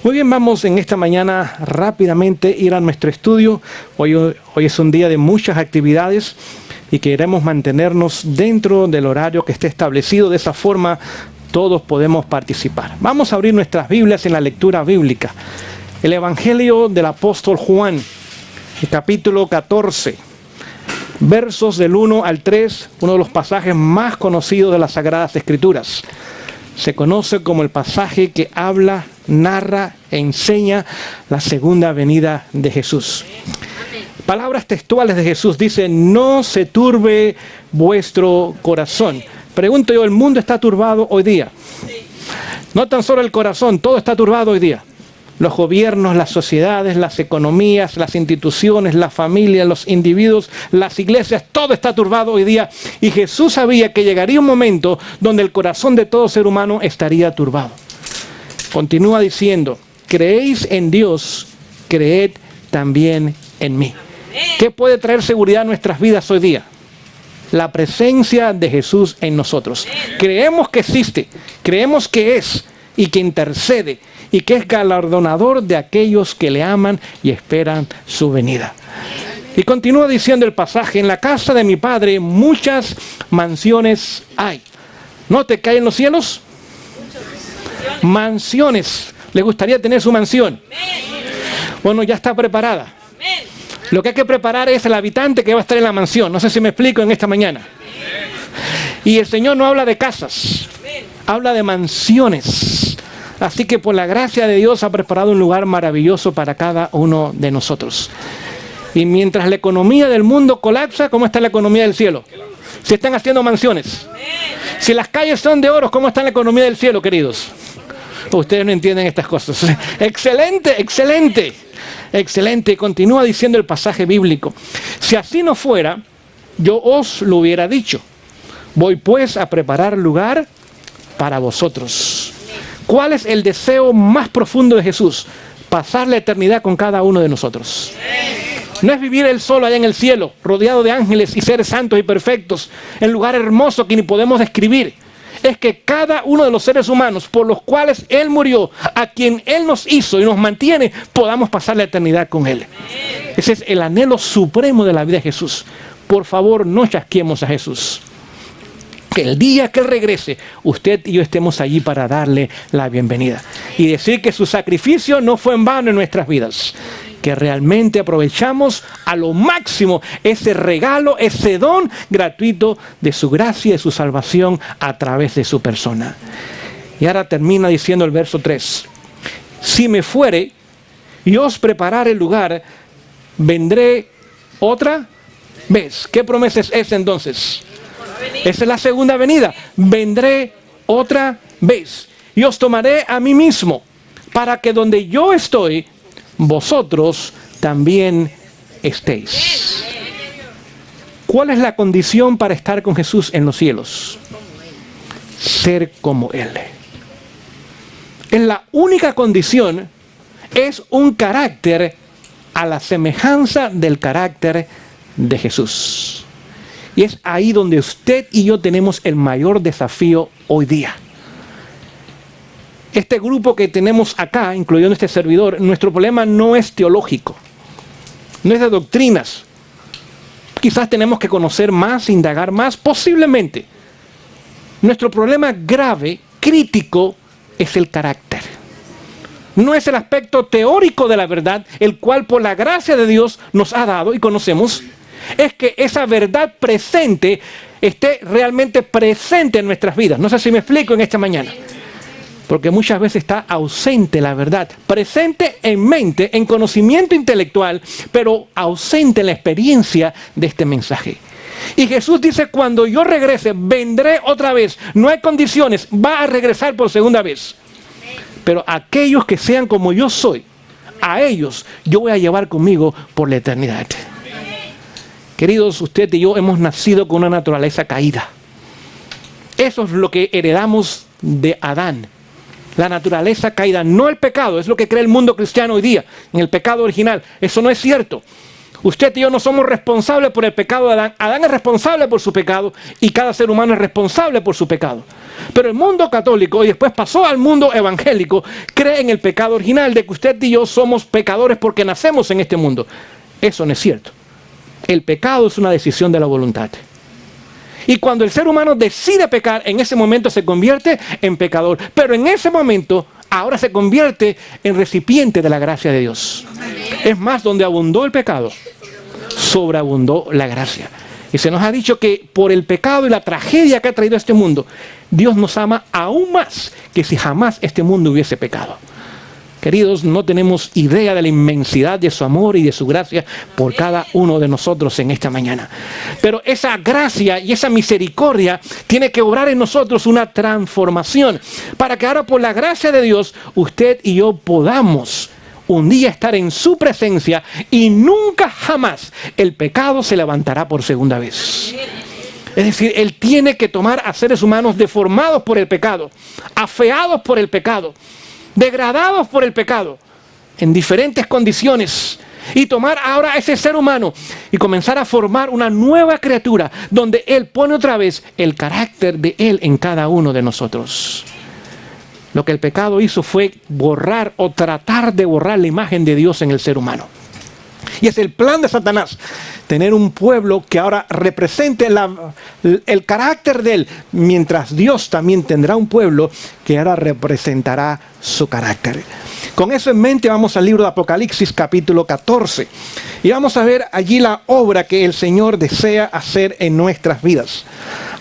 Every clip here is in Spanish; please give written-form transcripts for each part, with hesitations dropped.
Muy bien, vamos en esta mañana rápidamente ir a nuestro estudio. Hoy es un día de muchas actividades y queremos mantenernos dentro del horario que esté establecido. De esa forma todos podemos participar. Vamos a abrir nuestras Biblias en la lectura bíblica. El Evangelio del apóstol Juan, el capítulo 14, versos del 1 al 3, uno de los pasajes más conocidos de las Sagradas Escrituras. Se conoce como el pasaje que habla, narra e enseña la segunda venida de Jesús. Palabras textuales de Jesús dicen: no se turbe vuestro corazón. Pregunto yo, ¿el mundo está turbado hoy día? No tan solo el corazón, todo está turbado hoy día. Los gobiernos, las sociedades, las economías, las instituciones, la familia, los individuos, las iglesias, todo está turbado hoy día. Y Jesús sabía que llegaría un momento donde el corazón de todo ser humano estaría turbado. Continúa diciendo: creéis en Dios, creed también en mí. ¿Qué puede traer seguridad a nuestras vidas hoy día? La presencia de Jesús en nosotros. Creemos que existe, creemos que es y que intercede y que es galardonador de aquellos que le aman y esperan su venida. Y continúa diciendo el pasaje: en la casa de mi Padre muchas mansiones hay. ¿Note que hay en los cielos? Mansiones. ¿Le gustaría tener su mansión? Bueno, ya está preparada. Lo que hay que preparar es el habitante que va a estar en la mansión. No sé si me explico en esta mañana. Y el Señor no habla de casas, habla de mansiones. Así que por la gracia de Dios ha preparado un lugar maravilloso para cada uno de nosotros. Y mientras la economía del mundo colapsa, ¿cómo está la economía del cielo? Se están haciendo mansiones. Si las calles son de oro, ¿cómo está la economía del cielo, queridos? Ustedes no entienden estas cosas. Excelente, excelente, excelente. Continúa diciendo el pasaje bíblico: si así no fuera, yo os lo hubiera dicho. Voy pues a preparar lugar para vosotros. ¿Cuál es el deseo más profundo de Jesús? Pasar la eternidad con cada uno de nosotros. No es vivir él solo allá en el cielo, rodeado de ángeles y seres santos y perfectos, en lugar hermoso que ni podemos describir. Es que cada uno de los seres humanos por los cuales él murió, a quien él nos hizo y nos mantiene, podamos pasar la eternidad con él. Ese es el anhelo supremo de la vida de Jesús. Por favor, no chasquemos a Jesús. Que el día que él regrese, usted y yo estemos allí para darle la bienvenida. Y decir que su sacrificio no fue en vano en nuestras vidas. Que realmente aprovechamos a lo máximo ese regalo, ese don gratuito de su gracia y de su salvación a través de su persona. Y ahora termina diciendo el verso 3. Si me fuere y os preparare el lugar, vendré otra vez. ¿Qué promesa es esa entonces? Esa es la segunda venida. Vendré otra vez y os tomaré a mí mismo, para que donde yo estoy, vosotros también estéis. ¿Cuál es la condición para estar con Jesús en los cielos? Ser como Él. Es la única condición, es un carácter a la semejanza del carácter de Jesús. Y es ahí donde usted y yo tenemos el mayor desafío hoy día. Este grupo que tenemos acá, incluyendo este servidor, nuestro problema no es teológico, no es de doctrinas. Quizás tenemos que conocer más, indagar más, posiblemente. Nuestro problema grave, crítico, es el carácter. No es el aspecto teórico de la verdad, el cual por la gracia de Dios nos ha dado y conocemos. Es que esa verdad presente esté realmente presente en nuestras vidas. No sé si me explico en esta mañana. Porque muchas veces está ausente la verdad, presente en mente, en conocimiento intelectual, pero ausente en la experiencia de este mensaje. Y Jesús dice: cuando yo regrese, vendré otra vez. No hay condiciones, va a regresar por segunda vez. Pero aquellos que sean como yo soy, a ellos yo voy a llevar conmigo por la eternidad. Queridos, usted y yo hemos nacido con una naturaleza caída. Eso es lo que heredamos de Adán. La naturaleza caída, no el pecado, es lo que cree el mundo cristiano hoy día, en el pecado original. Eso no es cierto. Usted y yo no somos responsables por el pecado de Adán. Adán es responsable por su pecado y cada ser humano es responsable por su pecado. Pero el mundo católico, y después pasó al mundo evangélico, cree en el pecado original, de que usted y yo somos pecadores porque nacemos en este mundo. Eso no es cierto. El pecado es una decisión de la voluntad. Y cuando el ser humano decide pecar, en ese momento se convierte en pecador. Pero en ese momento, ahora se convierte en recipiente de la gracia de Dios. Es más, donde abundó el pecado, sobreabundó la gracia. Y se nos ha dicho que por el pecado y la tragedia que ha traído a este mundo, Dios nos ama aún más que si jamás este mundo hubiese pecado. Queridos, no tenemos idea de la inmensidad de su amor y de su gracia por cada uno de nosotros en esta mañana. Pero esa gracia y esa misericordia tiene que obrar en nosotros una transformación para que ahora por la gracia de Dios usted y yo podamos un día estar en su presencia y nunca jamás el pecado se levantará por segunda vez. Es decir, Él tiene que tomar a seres humanos deformados por el pecado, afeados por el pecado, degradados por el pecado, en diferentes condiciones, y tomar ahora a ese ser humano y comenzar a formar una nueva criatura donde Él pone otra vez el carácter de Él en cada uno de nosotros. Lo que el pecado hizo fue borrar o tratar de borrar la imagen de Dios en el ser humano. Y es el plan de Satanás, tener un pueblo que ahora represente el carácter de Él, mientras Dios también tendrá un pueblo que ahora representará su carácter. Con eso en mente vamos al libro de Apocalipsis capítulo 14 y vamos a ver allí la obra que el Señor desea hacer en nuestras vidas.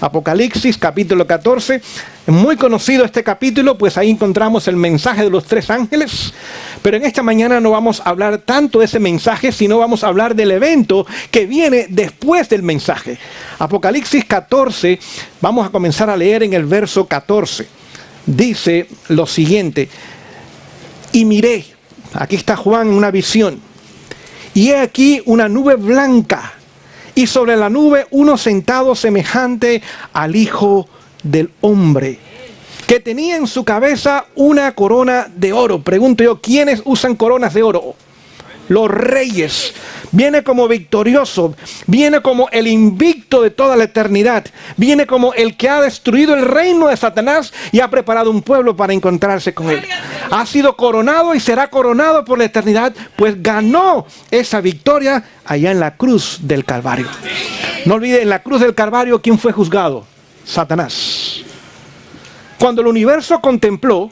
Apocalipsis capítulo 14, muy conocido este capítulo, pues ahí encontramos el mensaje de los 3 ángeles, pero en esta mañana no vamos a hablar tanto de ese mensaje, sino vamos a hablar del evento que viene después del mensaje. Apocalipsis 14, vamos a comenzar a leer en el verso 14. Dice lo siguiente: y miré, aquí está Juan en una visión, y he aquí una nube blanca, y sobre la nube uno sentado semejante al Hijo del Hombre, que tenía en su cabeza una corona de oro. Pregunto yo, ¿quiénes usan coronas de oro? Los reyes. Viene como victorioso, viene como el invicto de toda la eternidad, viene como el que ha destruido el reino de Satanás y ha preparado un pueblo para encontrarse con él. Ha sido coronado y será coronado por la eternidad, pues ganó esa victoria allá en la cruz del Calvario. No olvide, en la cruz del Calvario, ¿quién fue juzgado? Satanás. Cuando el universo contempló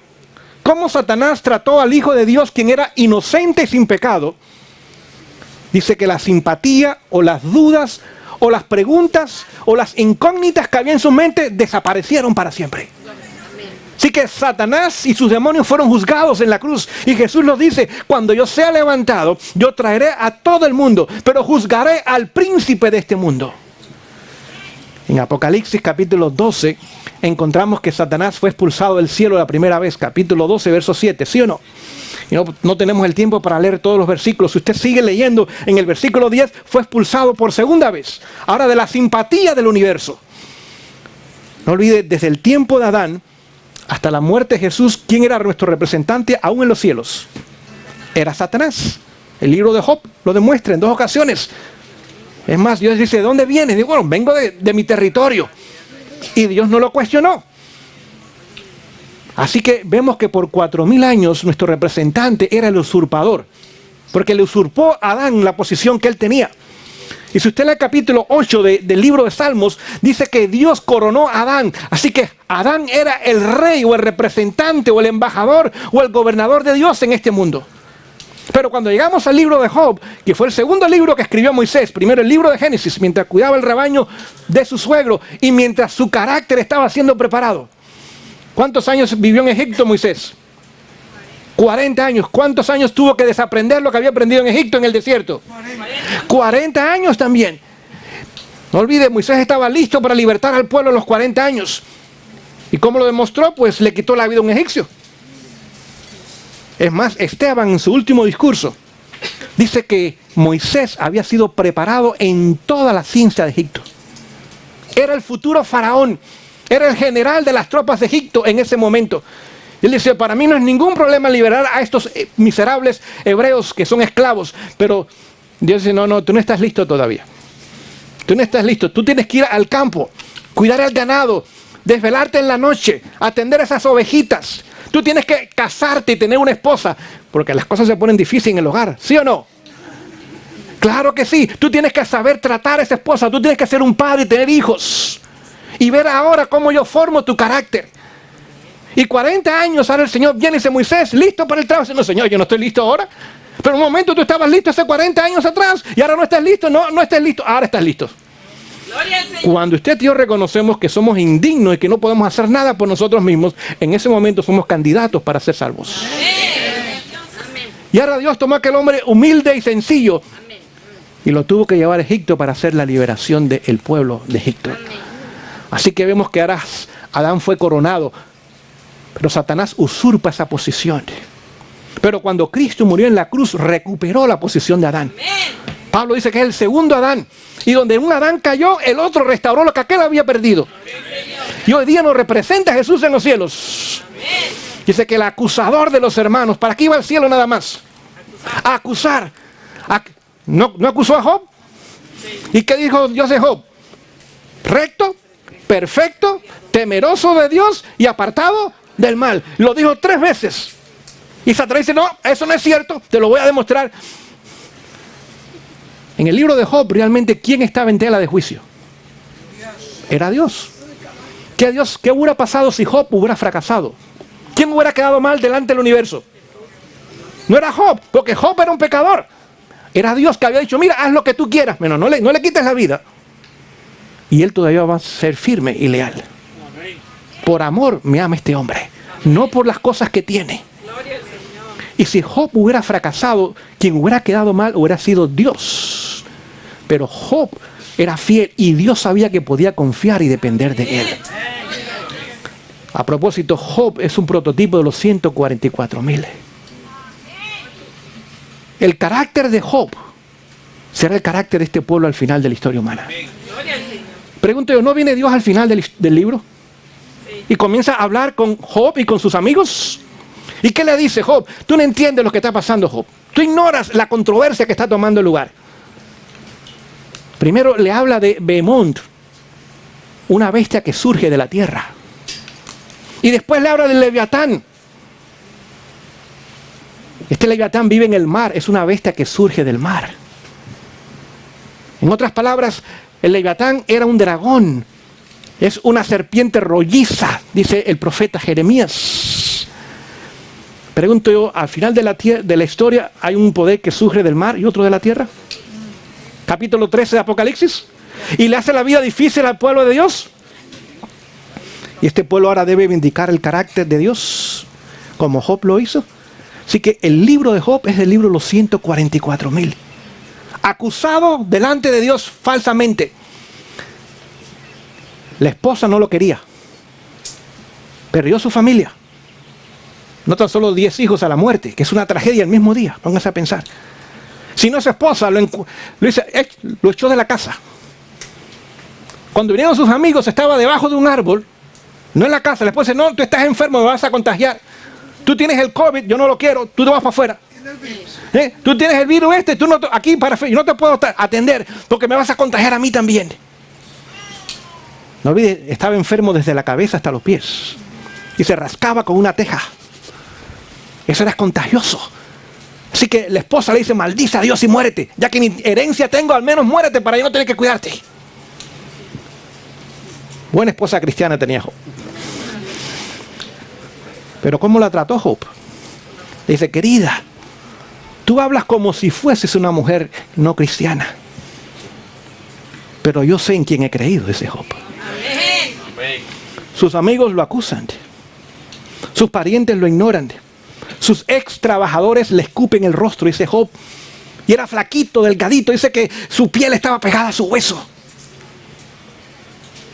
cómo Satanás trató al Hijo de Dios, quien era inocente y sin pecado, dice que la simpatía o las dudas o las preguntas o las incógnitas que había en su mente desaparecieron para siempre. Así que Satanás y sus demonios fueron juzgados en la cruz. Y Jesús nos dice, cuando yo sea levantado, yo traeré a todo el mundo, pero juzgaré al príncipe de este mundo. En Apocalipsis capítulo 12 encontramos que Satanás fue expulsado del cielo la primera vez, capítulo 12, verso 7, ¿sí o no? Y no tenemos el tiempo para leer todos los versículos. Si usted sigue leyendo, en el versículo 10 fue expulsado por segunda vez. Ahora de la simpatía del universo. No olvide, desde el tiempo de Adán hasta la muerte de Jesús, ¿quién era nuestro representante aún en los cielos? Era Satanás. El libro de Job lo demuestra en 2 ocasiones. Es más, Dios dice, ¿de dónde vienes? Digo, bueno, vengo de mi territorio. Y Dios no lo cuestionó. Así que vemos que por 4000 años nuestro representante era el usurpador, porque le usurpó a Adán la posición que él tenía. Y si usted lee el capítulo 8 del libro de Salmos, dice que Dios coronó a Adán. Así que Adán era el rey o el representante o el embajador o el gobernador de Dios en este mundo. Pero cuando llegamos al libro de Job, que fue el segundo libro que escribió Moisés, primero el libro de Génesis, mientras cuidaba el rebaño de su suegro y mientras su carácter estaba siendo preparado. ¿Cuántos años vivió en Egipto Moisés? 40 años. ¿Cuántos años tuvo que desaprender lo que había aprendido en Egipto en el desierto? 40 años también. No olvide, Moisés estaba listo para libertar al pueblo a los 40 años. ¿Y cómo lo demostró? Pues le quitó la vida a un egipcio. Es más, Esteban en su último discurso dice que Moisés había sido preparado en toda la ciencia de Egipto. Era el futuro faraón. Era el general de las tropas de Egipto en ese momento. Él dice, para mí no es ningún problema liberar a estos miserables hebreos que son esclavos. Pero Dios dice, no, tú no estás listo todavía. Tú no estás listo. Tú tienes que ir al campo, cuidar al ganado, desvelarte en la noche, atender a esas ovejitas. Tú tienes que casarte y tener una esposa, porque las cosas se ponen difíciles en el hogar, ¿sí o no? Claro que sí. Tú tienes que saber tratar a esa esposa, tú tienes que ser un padre y tener hijos. Y ver ahora cómo yo formo tu carácter. Y 40 años ahora el Señor viene y dice, Moisés, ¿listo para el trabajo? No, Señor, yo no estoy listo ahora. Pero un momento tú estabas listo hace 40 años atrás y ahora no estás listo. No estás listo, ahora estás listo. Cuando usted y yo reconocemos que somos indignos y que no podemos hacer nada por nosotros mismos, en ese momento somos candidatos para ser salvos. Y ahora Dios tomó a aquel hombre humilde y sencillo y lo tuvo que llevar a Egipto para hacer la liberación del pueblo de Egipto. Así que vemos que ahora Adán fue coronado, pero Satanás usurpa esa posición. Pero cuando Cristo murió en la cruz, recuperó la posición de Adán. Pablo dice que es el segundo Adán. Y donde un Adán cayó, el otro restauró lo que aquel había perdido. Y hoy día nos representa a Jesús en los cielos. Dice que el acusador de los hermanos, ¿para qué iba al cielo nada más? A acusar. ¿No acusó a Job? ¿Y qué dijo Dios de Job? Recto, perfecto, temeroso de Dios y apartado del mal. Lo dijo 3 veces. Y Satanás dice, no, eso no es cierto, te lo voy a demostrar. En el libro de Job, realmente, ¿quién estaba en tela de juicio? Era Dios. ¿Qué hubiera pasado si Job hubiera fracasado? ¿Quién hubiera quedado mal delante del universo? No era Job, porque Job era un pecador. Era Dios que había dicho, mira, haz lo que tú quieras, pero no le quites la vida. Y él todavía va a ser firme y leal. Por amor me ama este hombre, no por las cosas que tiene. Y si Job hubiera fracasado, quien hubiera quedado mal hubiera sido Dios. Pero Job era fiel y Dios sabía que podía confiar y depender de él. A propósito, Job es un prototipo de los 144,000. El carácter de Job será el carácter de este pueblo al final de la historia humana. Pregunto yo, ¿no viene Dios al final del libro? Y comienza a hablar con Job y con sus amigos. ¿Y qué le dice Job? Tú no entiendes lo que está pasando, Job. Tú ignoras la controversia que está tomando lugar. Primero le habla de Behemoth, una bestia que surge de la tierra. Y después le habla del Leviatán. Este Leviatán vive en el mar, es una bestia que surge del mar. En otras palabras, el Leviatán era un dragón. Es una serpiente rolliza, dice el profeta Jeremías. Pregunto yo, al final de la historia, ¿hay un poder que surge del mar y otro de la tierra? Capítulo 13 de Apocalipsis. ¿Y le hace la vida difícil al pueblo de Dios? Y este pueblo ahora debe vindicar el carácter de Dios, como Job lo hizo. Así que el libro de Job es el libro de los 144,000. Acusado delante de Dios falsamente. La esposa no lo quería. Perdió su familia. No tan solo 10 hijos a la muerte, que es una tragedia el mismo día, pónganse a pensar. Sino su esposa lo echó de la casa. Cuando vinieron sus amigos, estaba debajo de un árbol, no en la casa. La esposa dice, no, tú estás enfermo, me vas a contagiar. Tú tienes el COVID, yo no lo quiero, tú te vas para afuera. Tú tienes el virus yo no te puedo atender porque me vas a contagiar a mí también. No olvides, estaba enfermo desde la cabeza hasta los pies. Y se rascaba con una teja. Eso era contagioso. Así que la esposa le dice, maldice a Dios y muérete. Ya que ni herencia tengo, al menos muérete para yo no tener que cuidarte. Buena esposa cristiana tenía Job. Pero ¿cómo la trató Job? Le dice, querida, tú hablas como si fueses una mujer no cristiana. Pero yo sé en quién he creído, dice Job. Sus amigos lo acusan. Sus parientes lo ignoran. Sus ex trabajadores le escupen el rostro, dice Job. Y era flaquito, delgadito, dice que su piel estaba pegada a su hueso.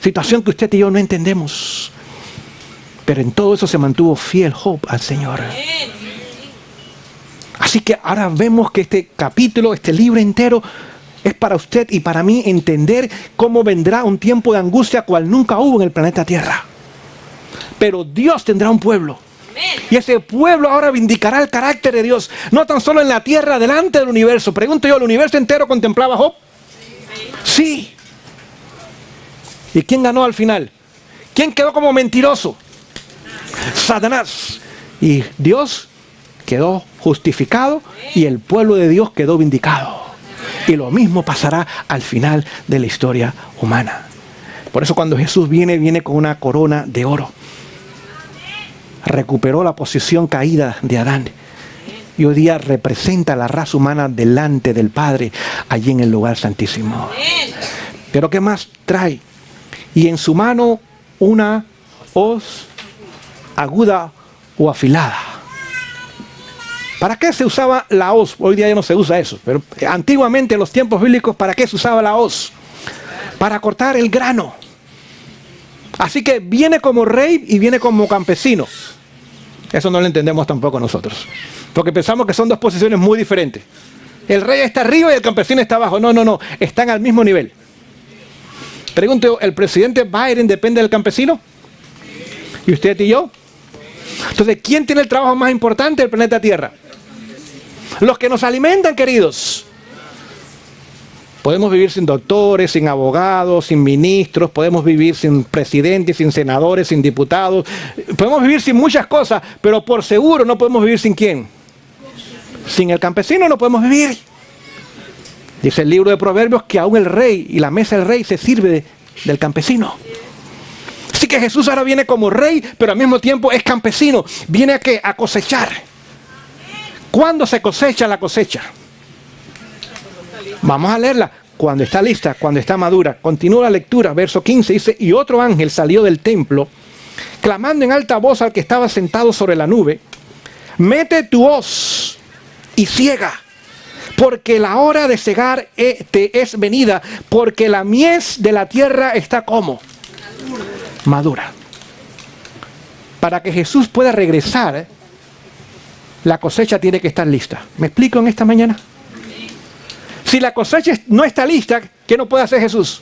Situación que usted y yo no entendemos. Pero en todo eso se mantuvo fiel Job al Señor. Así que ahora vemos que este capítulo, este libro entero, es para usted y para mí entender cómo vendrá un tiempo de angustia cual nunca hubo en el planeta Tierra. Pero Dios tendrá un pueblo. Y ese pueblo ahora vindicará el carácter de Dios, no tan solo en la tierra, delante del universo. Pregunto yo, ¿el universo entero contemplaba a Job? Sí. ¿Y quién ganó al final? ¿Quién quedó como mentiroso? Satanás. Y Dios quedó justificado y el pueblo de Dios quedó vindicado. Y lo mismo pasará al final de la historia humana. Por eso cuando Jesús viene con una corona de oro. Recuperó la posición caída de Adán. Y hoy día representa a la raza humana delante del Padre, allí en el lugar santísimo. Pero ¿qué más trae? Y en su mano una hoz aguda o afilada. ¿Para qué se usaba la hoz? Hoy día ya no se usa eso, pero antiguamente en los tiempos bíblicos, ¿para qué se usaba la hoz? Para cortar el grano. Así que viene como rey y viene como campesino. Eso no lo entendemos tampoco nosotros, porque pensamos que son dos posiciones muy diferentes. El rey está arriba y el campesino está abajo. No, están al mismo nivel. Pregunto, ¿el presidente Biden depende del campesino? ¿Y usted y yo? Entonces, ¿quién tiene el trabajo más importante del planeta Tierra? Los que nos alimentan, queridos. Podemos vivir sin doctores, sin abogados, sin ministros, podemos vivir sin presidentes, sin senadores, sin diputados. Podemos vivir sin muchas cosas, pero por seguro no podemos vivir sin ¿quién? Sin el campesino no podemos vivir. Dice el libro de Proverbios que aún el rey y la mesa del rey se sirve del campesino. Así que Jesús ahora viene como rey, pero al mismo tiempo es campesino. ¿Viene a qué? A cosechar. ¿Cuándo se cosecha la cosecha? Vamos a leerla. Cuando está lista, cuando está madura. Continúa la lectura, verso 15, dice: y otro ángel salió del templo, clamando en alta voz al que estaba sentado sobre la nube: mete tu hoz y ciega, porque la hora de cegar te es venida, porque la mies de la tierra está como madura. Para que Mies pueda regresar, la cosecha tiene que estar lista. ¿Me explico en esta mañana? Si la cosecha no está lista, ¿qué no puede hacer Jesús?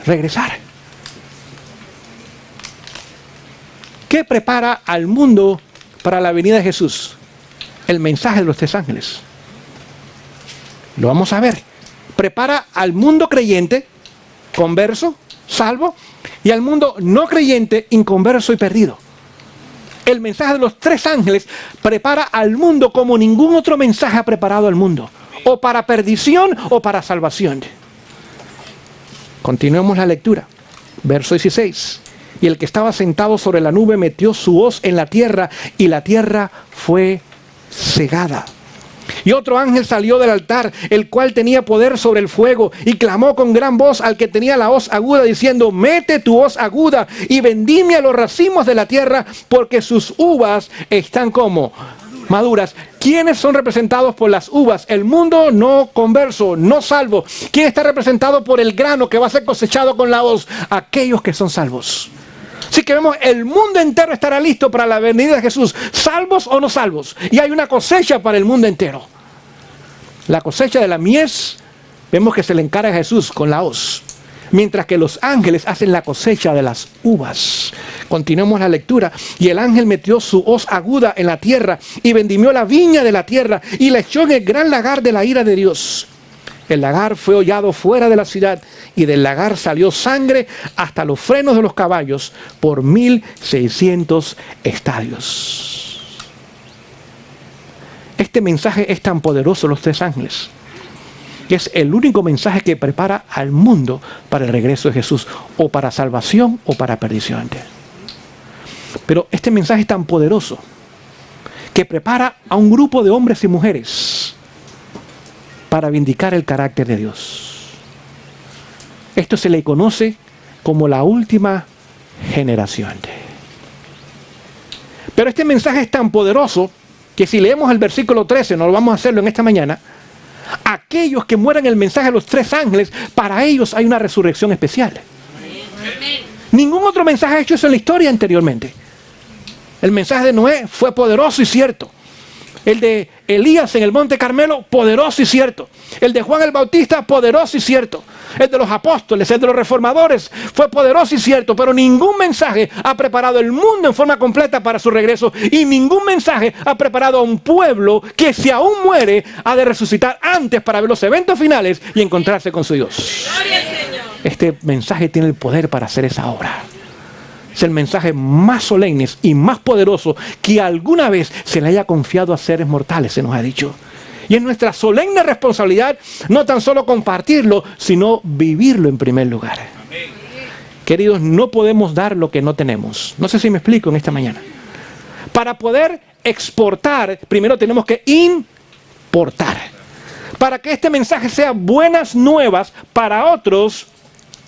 Regresar. ¿Qué prepara al mundo para la venida de Jesús? El mensaje de los tres ángeles. Lo vamos a ver. Prepara al mundo creyente, converso, salvo, y al mundo no creyente, inconverso y perdido. El mensaje de los tres ángeles prepara al mundo como ningún otro mensaje ha preparado al mundo. O para perdición o para salvación. Continuemos la lectura. Verso 16. Y el que estaba sentado sobre la nube metió su hoz en la tierra, y la tierra fue cegada. Y otro ángel salió del altar, el cual tenía poder sobre el fuego, y clamó con gran voz al que tenía la hoz aguda, diciendo: mete tu hoz aguda y vendimia los racimos de la tierra, porque sus uvas están como maduras. ¿Quiénes son representados por las uvas? El mundo no converso, no salvo. ¿Quién está representado por el grano que va a ser cosechado con la hoz? Aquellos que son salvos. Así que vemos, el mundo entero estará listo para la venida de Jesús, salvos o no salvos. Y hay una cosecha para el mundo entero. La cosecha de la mies, vemos que se le encarga a Jesús con la hoz. Mientras que los ángeles hacen la cosecha de las uvas. Continuemos la lectura. Y el ángel metió su hoz aguda en la tierra y vendimió la viña de la tierra y la echó en el gran lagar de la ira de Dios. El lagar fue hollado fuera de la ciudad, y del lagar salió sangre hasta los frenos de los caballos por 1600 estadios. Este mensaje es tan poderoso, los tres ángeles, que es el único mensaje que prepara al mundo para el regreso de Jesús, o para salvación o para perdición. Pero este mensaje es tan poderoso que prepara a un grupo de hombres y mujeres para vindicar el carácter de Dios. Esto se le conoce como la última generación. Pero este mensaje es tan poderoso que si leemos el versículo 13, no lo vamos a hacerlo en esta mañana, aquellos que mueran el mensaje de los tres ángeles, para ellos hay una resurrección especial. Ningún otro mensaje ha hecho eso en la historia anteriormente. El mensaje de Noé fue poderoso y cierto. El de Elías en el Monte Carmelo, poderoso y cierto. El de Juan el Bautista, poderoso y cierto. El de los apóstoles, el de los reformadores, fue poderoso y cierto. Pero ningún mensaje ha preparado el mundo en forma completa para su regreso. Y ningún mensaje ha preparado a un pueblo que, si aún muere, ha de resucitar antes para ver los eventos finales y encontrarse con su Dios. Gloria al Señor. Este mensaje tiene el poder para hacer esa obra. Es el mensaje más solemne y más poderoso que alguna vez se le haya confiado a seres mortales, se nos ha dicho. Y es nuestra solemne responsabilidad no tan solo compartirlo, sino vivirlo en primer lugar. Amén. Queridos, no podemos dar lo que no tenemos. No sé si me explico en esta mañana. Para poder exportar, primero tenemos que importar. Para que este mensaje sea buenas nuevas para otros,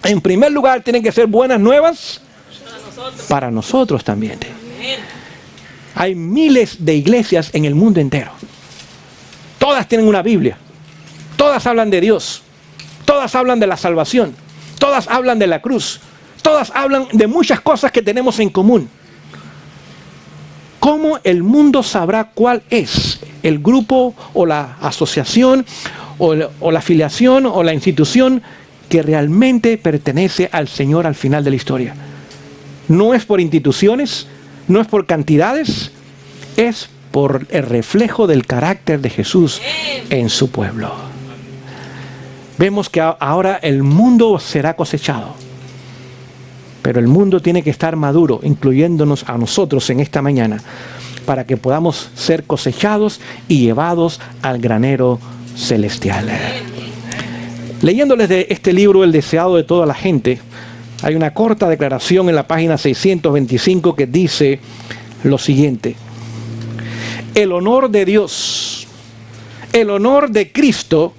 en primer lugar tienen que ser buenas nuevas para nosotros también. Hay miles de iglesias en el mundo entero. Todas tienen una Biblia. Todas hablan de Dios. Todas hablan de la salvación. Todas hablan de la cruz. Todas hablan de muchas cosas que tenemos en común. ¿Cómo el mundo sabrá cuál es el grupo o la asociación o la afiliación o la institución que realmente pertenece al Señor al final de la historia? No es por instituciones, no es por cantidades, es por el reflejo del carácter de Jesús en su pueblo. Vemos que ahora el mundo será cosechado, pero el mundo tiene que estar maduro, incluyéndonos a nosotros en esta mañana, para que podamos ser cosechados y llevados al granero celestial. Leyéndoles de este libro, El deseado de toda la gente, hay una corta declaración en la página 625 que dice lo siguiente: el honor de Dios, el honor de Cristo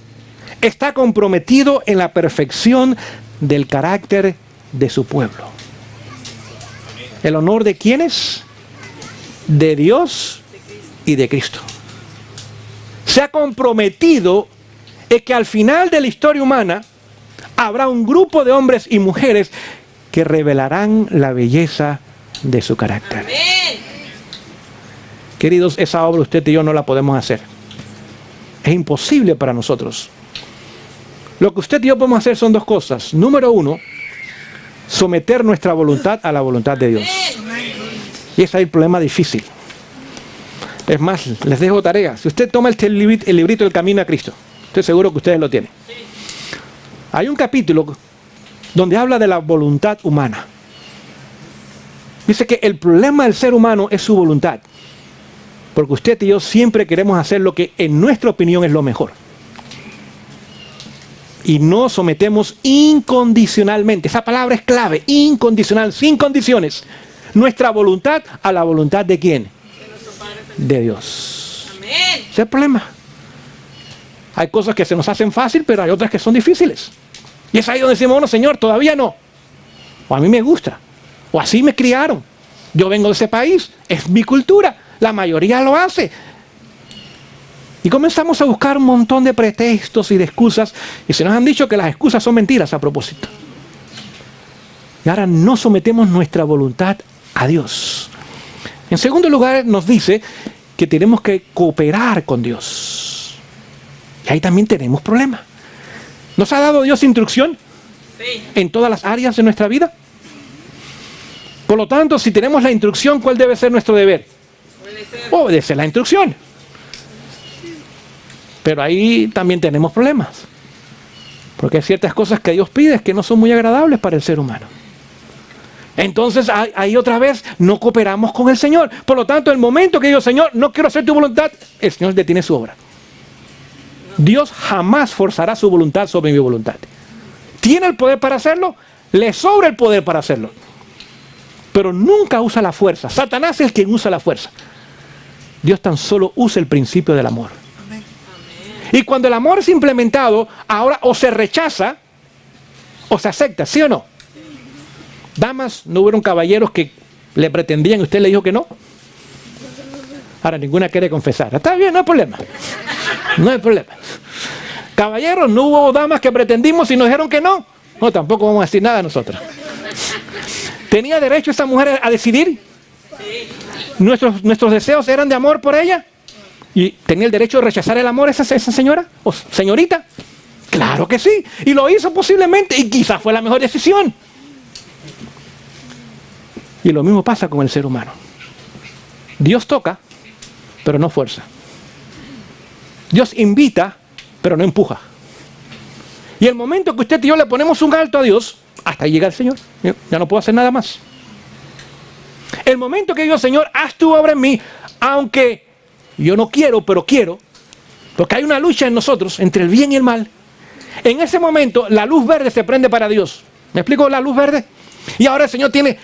está comprometido en la perfección del carácter de su pueblo. ¿El honor de quiénes? De Dios y de Cristo. Se ha comprometido en que al final de la historia humana habrá un grupo de hombres y mujeres que revelarán la belleza de su carácter. Amén. Queridos, esa obra usted y yo no la podemos hacer. Es imposible para nosotros. Lo que usted y yo podemos hacer son dos cosas. Número uno, someter nuestra voluntad a la voluntad de Dios. Y ese es el problema difícil. Es más, les dejo tarea. Si usted toma el librito del Camino a Cristo, estoy seguro que ustedes lo tienen. Hay un capítulo donde habla de la voluntad humana. Dice que el problema del ser humano es su voluntad. Porque usted y yo siempre queremos hacer lo que en nuestra opinión es lo mejor. Y no sometemos incondicionalmente. Esa palabra es clave. Incondicional, sin condiciones. Nuestra voluntad a la voluntad ¿de quién? De Dios. Amén. Ese es el problema. Hay cosas que se nos hacen fácil, pero hay otras que son difíciles. Y es ahí donde decimos, bueno, Señor, todavía no. O a mí me gusta. O así me criaron. Yo vengo de ese país. Es mi cultura. La mayoría lo hace. Y comenzamos a buscar un montón de pretextos y de excusas. Y se nos han dicho que las excusas son mentiras a propósito. Y ahora no sometemos nuestra voluntad a Dios. En segundo lugar, nos dice que tenemos que cooperar con Dios. Y ahí también tenemos problemas. ¿Nos ha dado Dios instrucción? Sí. En todas las áreas de nuestra vida. Por lo tanto, si tenemos la instrucción, ¿cuál debe ser nuestro deber? Obedecer la instrucción. Pero ahí también tenemos problemas. Porque hay ciertas cosas que Dios pide que no son muy agradables para el ser humano. Entonces ahí otra vez no cooperamos con el Señor. Por lo tanto, el momento que digo, Señor, no quiero hacer tu voluntad, el Señor detiene su obra. Dios jamás forzará su voluntad sobre mi voluntad. ¿Tiene el poder para hacerlo? Le sobra el poder para hacerlo. Pero nunca usa la fuerza. Satanás es el quien usa la fuerza. Dios tan solo usa el principio del amor. Amén. Y cuando el amor es implementado, ahora o se rechaza o se acepta, ¿sí o no? Damas, ¿no hubieron caballeros que le pretendían y usted le dijo que no? Ahora ninguna quiere confesar. Está bien, no hay problema. No hay problema. Caballeros, ¿no hubo damas que pretendimos y nos dijeron que no? No, tampoco vamos a decir nada nosotros. ¿Tenía derecho esa mujer a decidir? ¿Nuestros deseos eran de amor por ella? ¿Y tenía el derecho de rechazar el amor esa señora o señorita? Claro que sí. Y lo hizo posiblemente y quizás fue la mejor decisión. Y lo mismo pasa con el ser humano. Dios toca, pero no fuerza. Dios invita, pero no empuja. Y el momento que usted y yo le ponemos un alto a Dios, hasta ahí llega el Señor. Ya no puedo hacer nada más. El momento que digo, Señor, haz tu obra en mí, aunque yo no quiero, pero quiero, porque hay una lucha en nosotros entre el bien y el mal. En ese momento, la luz verde se prende para Dios. ¿Me explico la luz verde? Y ahora el Señor tiene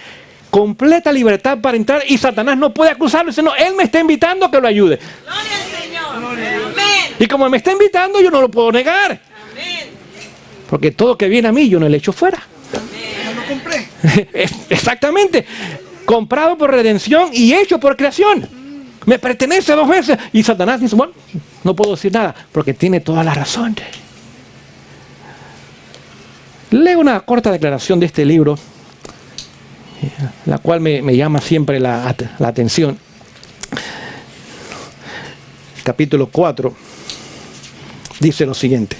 completa libertad para entrar y Satanás no puede acusarlo. Dice, no, Él me está invitando a que lo ayude. Gloria al Señor. Amén. Y como me está invitando, yo no lo puedo negar. Amén. Porque todo que viene a mí, yo no le echo fuera. Amén. Lo compré. Exactamente. Comprado por redención y hecho por creación. Me pertenece 2 veces. Y Satanás dice, bueno, no puedo decir nada, porque tiene toda la razón. Leo una corta declaración de este libro, la cual me llama siempre la atención. Capítulo 4 dice lo siguiente: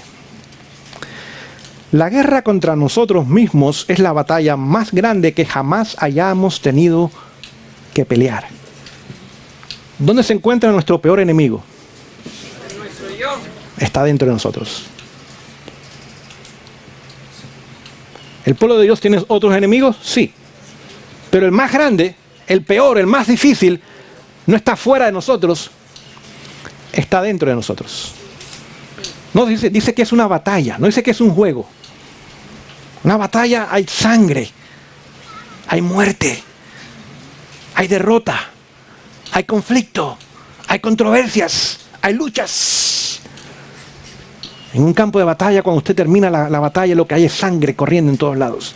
la guerra contra nosotros mismos es la batalla más grande que jamás hayamos tenido que pelear. ¿Dónde se encuentra nuestro peor enemigo? Nuestro yo. Está dentro de nosotros. ¿El pueblo de Dios tiene otros enemigos? Sí. Pero el más grande, el peor, el más difícil, no está fuera de nosotros, está dentro de nosotros. No dice que es una batalla, no dice que es un juego. Una batalla hay sangre, hay muerte, hay derrota, hay conflicto, hay controversias, hay luchas. En un campo de batalla, cuando usted termina la batalla, lo que hay es sangre corriendo en todos lados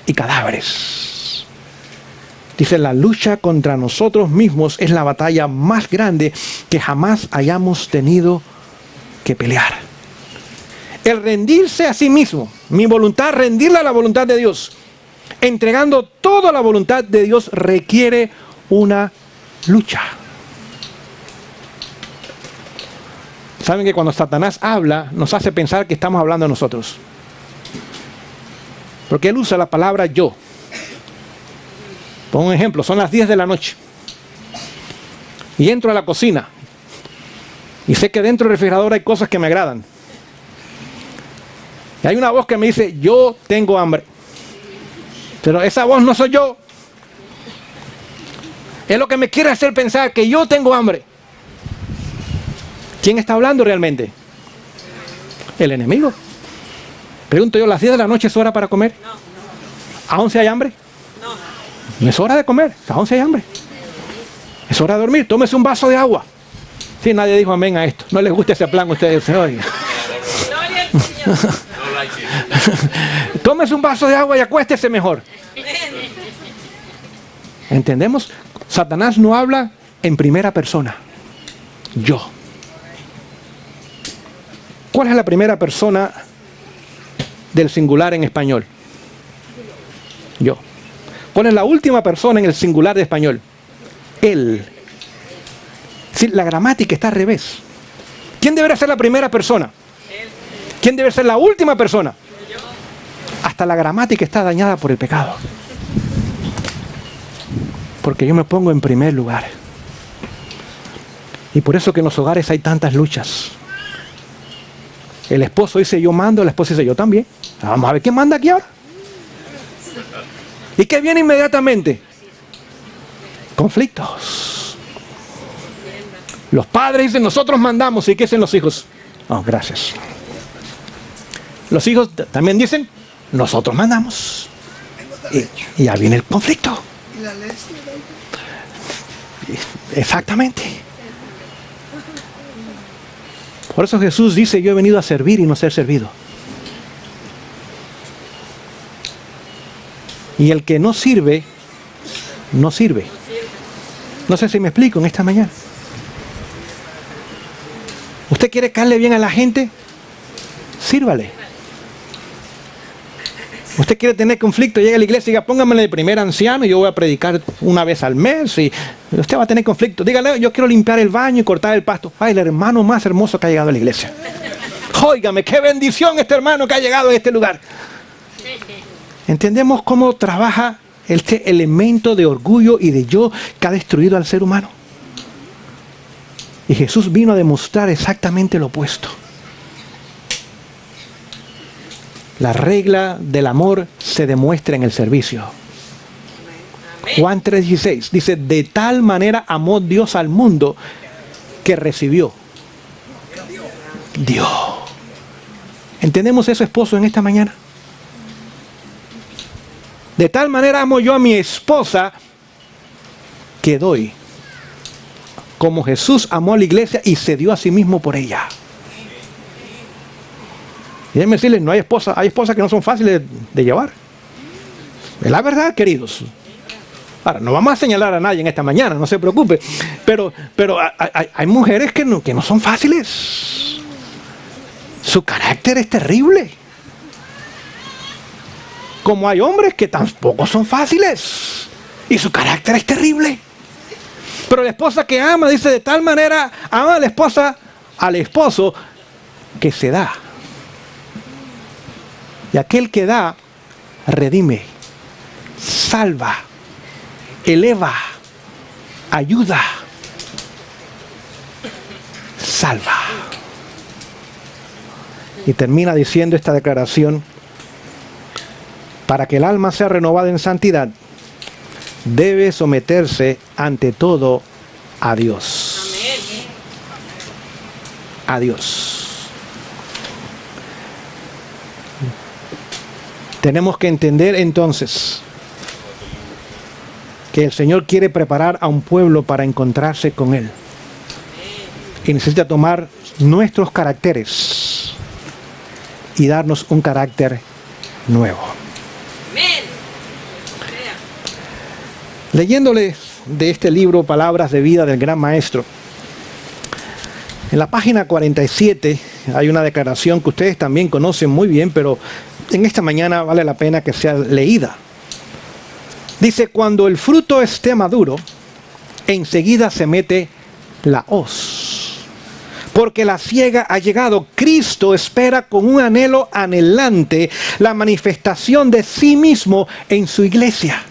y cadáveres. Dice, la lucha contra nosotros mismos es la batalla más grande que jamás hayamos tenido que pelear. El rendirse a sí mismo, mi voluntad, rendirla a la voluntad de Dios, entregando toda la voluntad de Dios, requiere una lucha. Saben que cuando Satanás habla, nos hace pensar que estamos hablando de nosotros. Porque él usa la palabra yo. Pongo un ejemplo, son las 10 de la noche. Y entro a la cocina. Y sé que dentro del refrigerador hay cosas que me agradan. Y hay una voz que me dice, yo tengo hambre. Pero esa voz no soy yo. Es lo que me quiere hacer pensar que yo tengo hambre. ¿Quién está hablando realmente? El enemigo. Pregunto yo, ¿las 10 de la noche es hora para comer? No. ¿A 11 hay hambre? No. No es hora de comer, a 11 hay hambre. Es hora de dormir, tómese un vaso de agua. Sí, nadie dijo amén a esto. No les gusta ese plan a ustedes. Oiga. Gloria al Señor. Tómese un vaso de agua y acuéstese mejor. ¿Entendemos? Satanás no habla en primera persona. Yo. ¿Cuál es la primera persona del singular en español? Yo. ¿Cuál es la última persona en el singular de español? Él. Sí, la gramática está al revés. ¿Quién debería ser la primera persona? ¿Quién debe ser la última persona? Hasta la gramática está dañada por el pecado. Porque yo me pongo en primer lugar. Y por eso que en los hogares hay tantas luchas. El esposo dice yo mando, la esposa dice yo también. Vamos a ver quién manda aquí ahora. ¿Y qué viene inmediatamente? Conflictos. Los padres dicen nosotros mandamos. ¿Y qué dicen los hijos? Oh, gracias. Los hijos también dicen nosotros mandamos. Y ya viene el conflicto. Exactamente. Por eso Jesús dice, yo he venido a servir y no a ser servido. Y el que no sirve, no sirve. No sé si me explico en esta mañana. ¿Usted quiere caerle bien a la gente? Sírvale. Usted quiere tener conflicto, llega a la iglesia y diga, póngamele de primer anciano y yo voy a predicar una vez al mes y usted va a tener conflicto. Dígale, yo quiero limpiar el baño y cortar el pasto. Ay, el hermano más hermoso que ha llegado a la iglesia. Óigame, qué bendición este hermano que ha llegado a este lugar. ¿Entendemos cómo trabaja este elemento de orgullo y de yo que ha destruido al ser humano? Y Jesús vino a demostrar exactamente lo opuesto. La regla del amor se demuestra en el servicio. Juan 3:16 dice, de tal manera amó Dios al mundo que recibió. Dios. ¿Entendemos eso, esposo, en esta mañana? De tal manera amo yo a mi esposa que doy. Como Jesús amó a la iglesia y se dio a sí mismo por ella. Y déjenme decirles, no hay esposas que no son fáciles de llevar. Es la verdad, queridos. Ahora, no vamos a señalar a nadie en esta mañana, no se preocupe. Pero hay mujeres que no son fáciles. Su carácter es terrible. Como hay hombres que tampoco son fáciles. Y su carácter es terrible. Pero la esposa que ama, dice, de tal manera ama a la esposa, al esposo, que se da. Y aquel que da, redime, salva, eleva, ayuda, salva. Y termina diciendo esta declaración, para que el alma sea renovada en santidad, debe someterse ante todo a Dios. A Dios. Tenemos que entender entonces que el Señor quiere preparar a un pueblo para encontrarse con Él. Y necesita tomar nuestros caracteres y darnos un carácter nuevo. Leyéndoles de este libro Palabras de Vida del Gran Maestro, en la página 47 hay una declaración que ustedes también conocen muy bien, pero en esta mañana vale la pena que sea leída. Dice, cuando el fruto esté maduro, enseguida se mete la hoz, porque la siega ha llegado. Cristo espera con un anhelo anhelante la manifestación de sí mismo en su iglesia.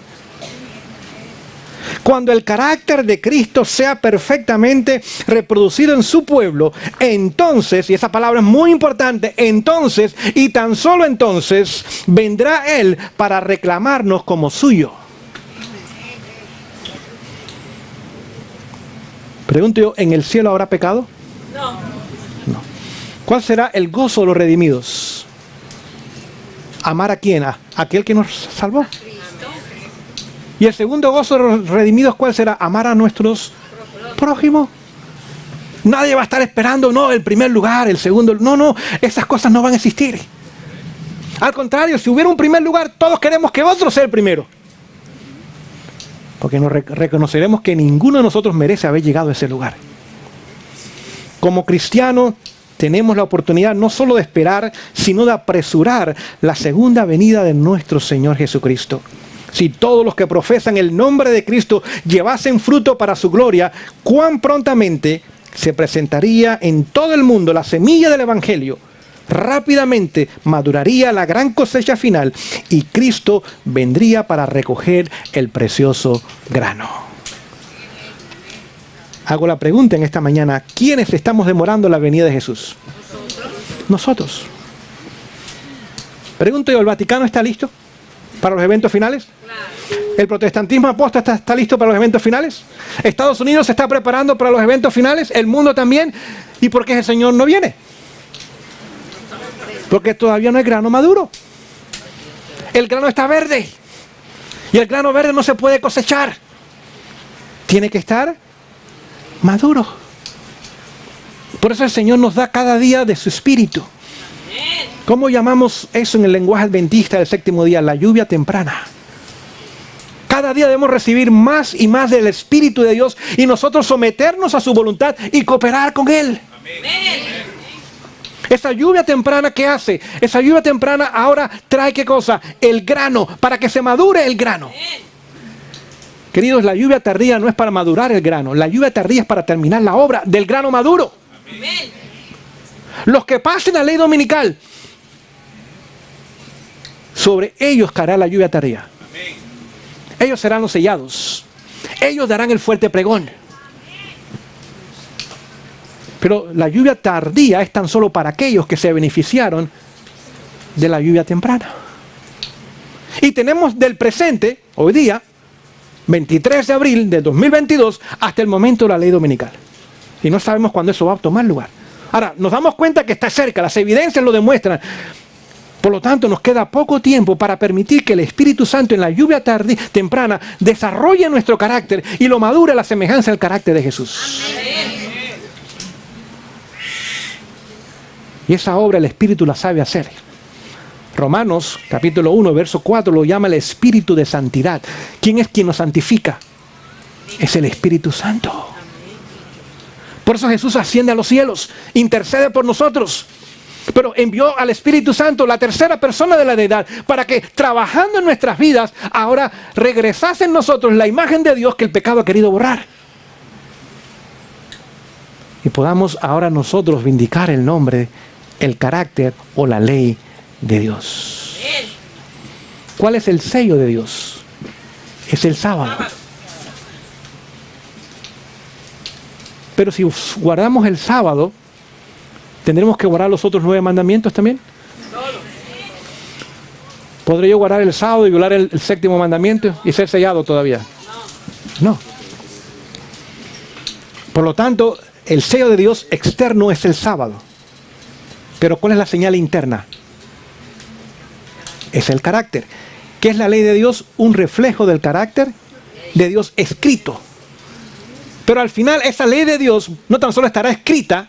Cuando el carácter de Cristo sea perfectamente reproducido en su pueblo, entonces, y esa palabra es muy importante, entonces, y tan solo entonces, vendrá Él para reclamarnos como suyo. Pregunto yo, ¿en el cielo habrá pecado? No. No. ¿Cuál será el gozo de los redimidos? ¿Amar a quién? ¿A aquel que nos salvó? Y el segundo gozo de los redimidos, ¿cuál será? Amar a nuestros prójimos. Nadie va a estar esperando, no, el primer lugar, el segundo. No, esas cosas no van a existir. Al contrario, si hubiera un primer lugar, todos queremos que otro sea el primero. Porque nos reconoceremos que ninguno de nosotros merece haber llegado a ese lugar. Como cristianos, tenemos la oportunidad no solo de esperar, sino de apresurar la segunda venida de nuestro Señor Jesucristo. Si todos los que profesan el nombre de Cristo llevasen fruto para su gloria, cuán prontamente se presentaría en todo el mundo la semilla del Evangelio. Rápidamente maduraría la gran cosecha final y Cristo vendría para recoger el precioso grano. Hago la pregunta en esta mañana, ¿quiénes estamos demorando la venida de Jesús? Nosotros. Pregunto yo, ¿el Vaticano está listo para los eventos finales? ¿El protestantismo apóstata está listo para los eventos finales? ¿Estados Unidos se está preparando para los eventos finales? ¿El mundo también? ¿Y por qué el Señor no viene? Porque todavía no hay grano maduro. El grano está verde. Y el grano verde no se puede cosechar. Tiene que estar maduro. Por eso el Señor nos da cada día de su espíritu. ¿Cómo llamamos eso en el lenguaje adventista del séptimo día? La lluvia temprana. Cada día debemos recibir más y más del Espíritu de Dios y nosotros someternos a su voluntad y cooperar con Él. Amén. Esa lluvia temprana, ¿qué hace? Esa lluvia temprana ahora trae ¿qué cosa? El grano, para que se madure el grano. Queridos, la lluvia tardía no es para madurar el grano. La lluvia tardía es para terminar la obra del grano maduro. Amén. Los que pasen la ley dominical, sobre ellos caerá la lluvia tardía. Ellos serán los sellados. Ellos darán el fuerte pregón. Pero la lluvia tardía es tan solo para aquellos que se beneficiaron de la lluvia temprana. Y tenemos del presente, hoy día, 23 de abril de 2022, hasta el momento de la ley dominical. Y no sabemos cuándo eso va a tomar lugar. Ahora, nos damos cuenta que está cerca, las evidencias lo demuestran. Por lo tanto, nos queda poco tiempo para permitir que el Espíritu Santo en la lluvia temprana desarrolle nuestro carácter y lo madure a la semejanza del carácter de Jesús. Y esa obra el Espíritu la sabe hacer. Romanos capítulo 1, verso 4 lo llama el Espíritu de santidad. ¿Quién es quien nos santifica? Es el Espíritu Santo. Por eso Jesús asciende a los cielos, intercede por nosotros. Pero envió al Espíritu Santo, la tercera persona de la deidad, para que trabajando en nuestras vidas, ahora regresase en nosotros la imagen de Dios que el pecado ha querido borrar. Y podamos ahora nosotros vindicar el nombre, el carácter o la ley de Dios. ¿Cuál es el sello de Dios? Es el sábado. Pero si guardamos el sábado, ¿tendremos que guardar los otros 9 mandamientos también? ¿Podré yo guardar el sábado y violar el 7º mandamiento y ser sellado todavía? No. Por lo tanto, el sello de Dios externo es el sábado. Pero ¿cuál es la señal interna? Es el carácter. ¿Qué es la ley de Dios? Un reflejo del carácter de Dios escrito. Pero al final esa ley de Dios no tan solo estará escrita,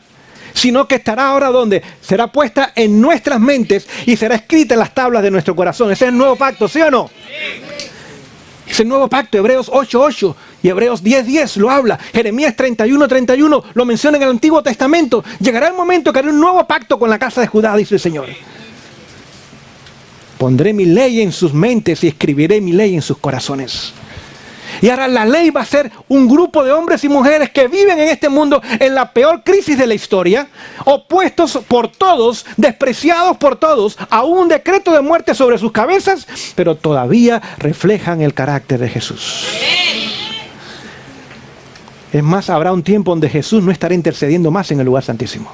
sino que estará ahora donde será puesta en nuestras mentes y será escrita en las tablas de nuestro corazón. Ese es el nuevo pacto, ¿sí o no? Es el nuevo pacto, Hebreos 8:8 y Hebreos 10:10 lo habla. Jeremías 31:31 lo menciona en el Antiguo Testamento. Llegará el momento que haré un nuevo pacto con la casa de Judá, dice el Señor. Pondré mi ley en sus mentes y escribiré mi ley en sus corazones. Y ahora la ley va a ser un grupo de hombres y mujeres que viven en este mundo en la peor crisis de la historia, opuestos por todos, despreciados por todos, a un decreto de muerte sobre sus cabezas, pero todavía reflejan el carácter de Jesús. Es más, habrá un tiempo donde Jesús no estará intercediendo más en el lugar santísimo.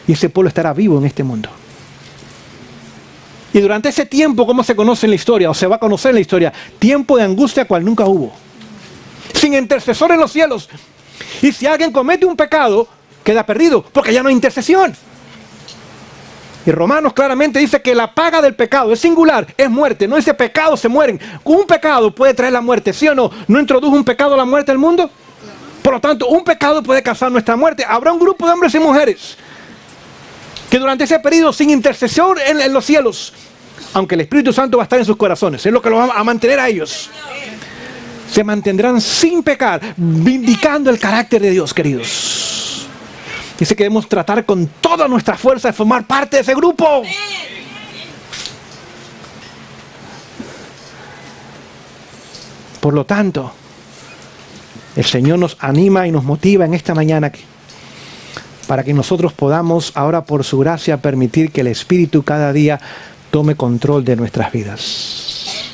Y ese pueblo estará vivo en este mundo. Y durante ese tiempo, ¿cómo se conoce en la historia? O se va a conocer en la historia. Tiempo de angustia cual nunca hubo. Sin intercesor en los cielos. Y si alguien comete un pecado, queda perdido, porque ya no hay intercesión. Y Romanos claramente dice que la paga del pecado es singular, es muerte. No dice pecados se mueren. Un pecado puede traer la muerte, ¿sí o no? ¿No introdujo un pecado a la muerte al mundo? Por lo tanto, un pecado puede causar nuestra muerte. Habrá un grupo de hombres y mujeres que durante ese periodo, sin intercesión en los cielos, aunque el Espíritu Santo va a estar en sus corazones, es lo que los va a mantener a ellos, se mantendrán sin pecar, vindicando el carácter de Dios, queridos. Dice que debemos tratar con toda nuestra fuerza de formar parte de ese grupo. Por lo tanto, el Señor nos anima y nos motiva en esta mañana para que nosotros podamos ahora por su gracia permitir que el Espíritu cada día tome control de nuestras vidas.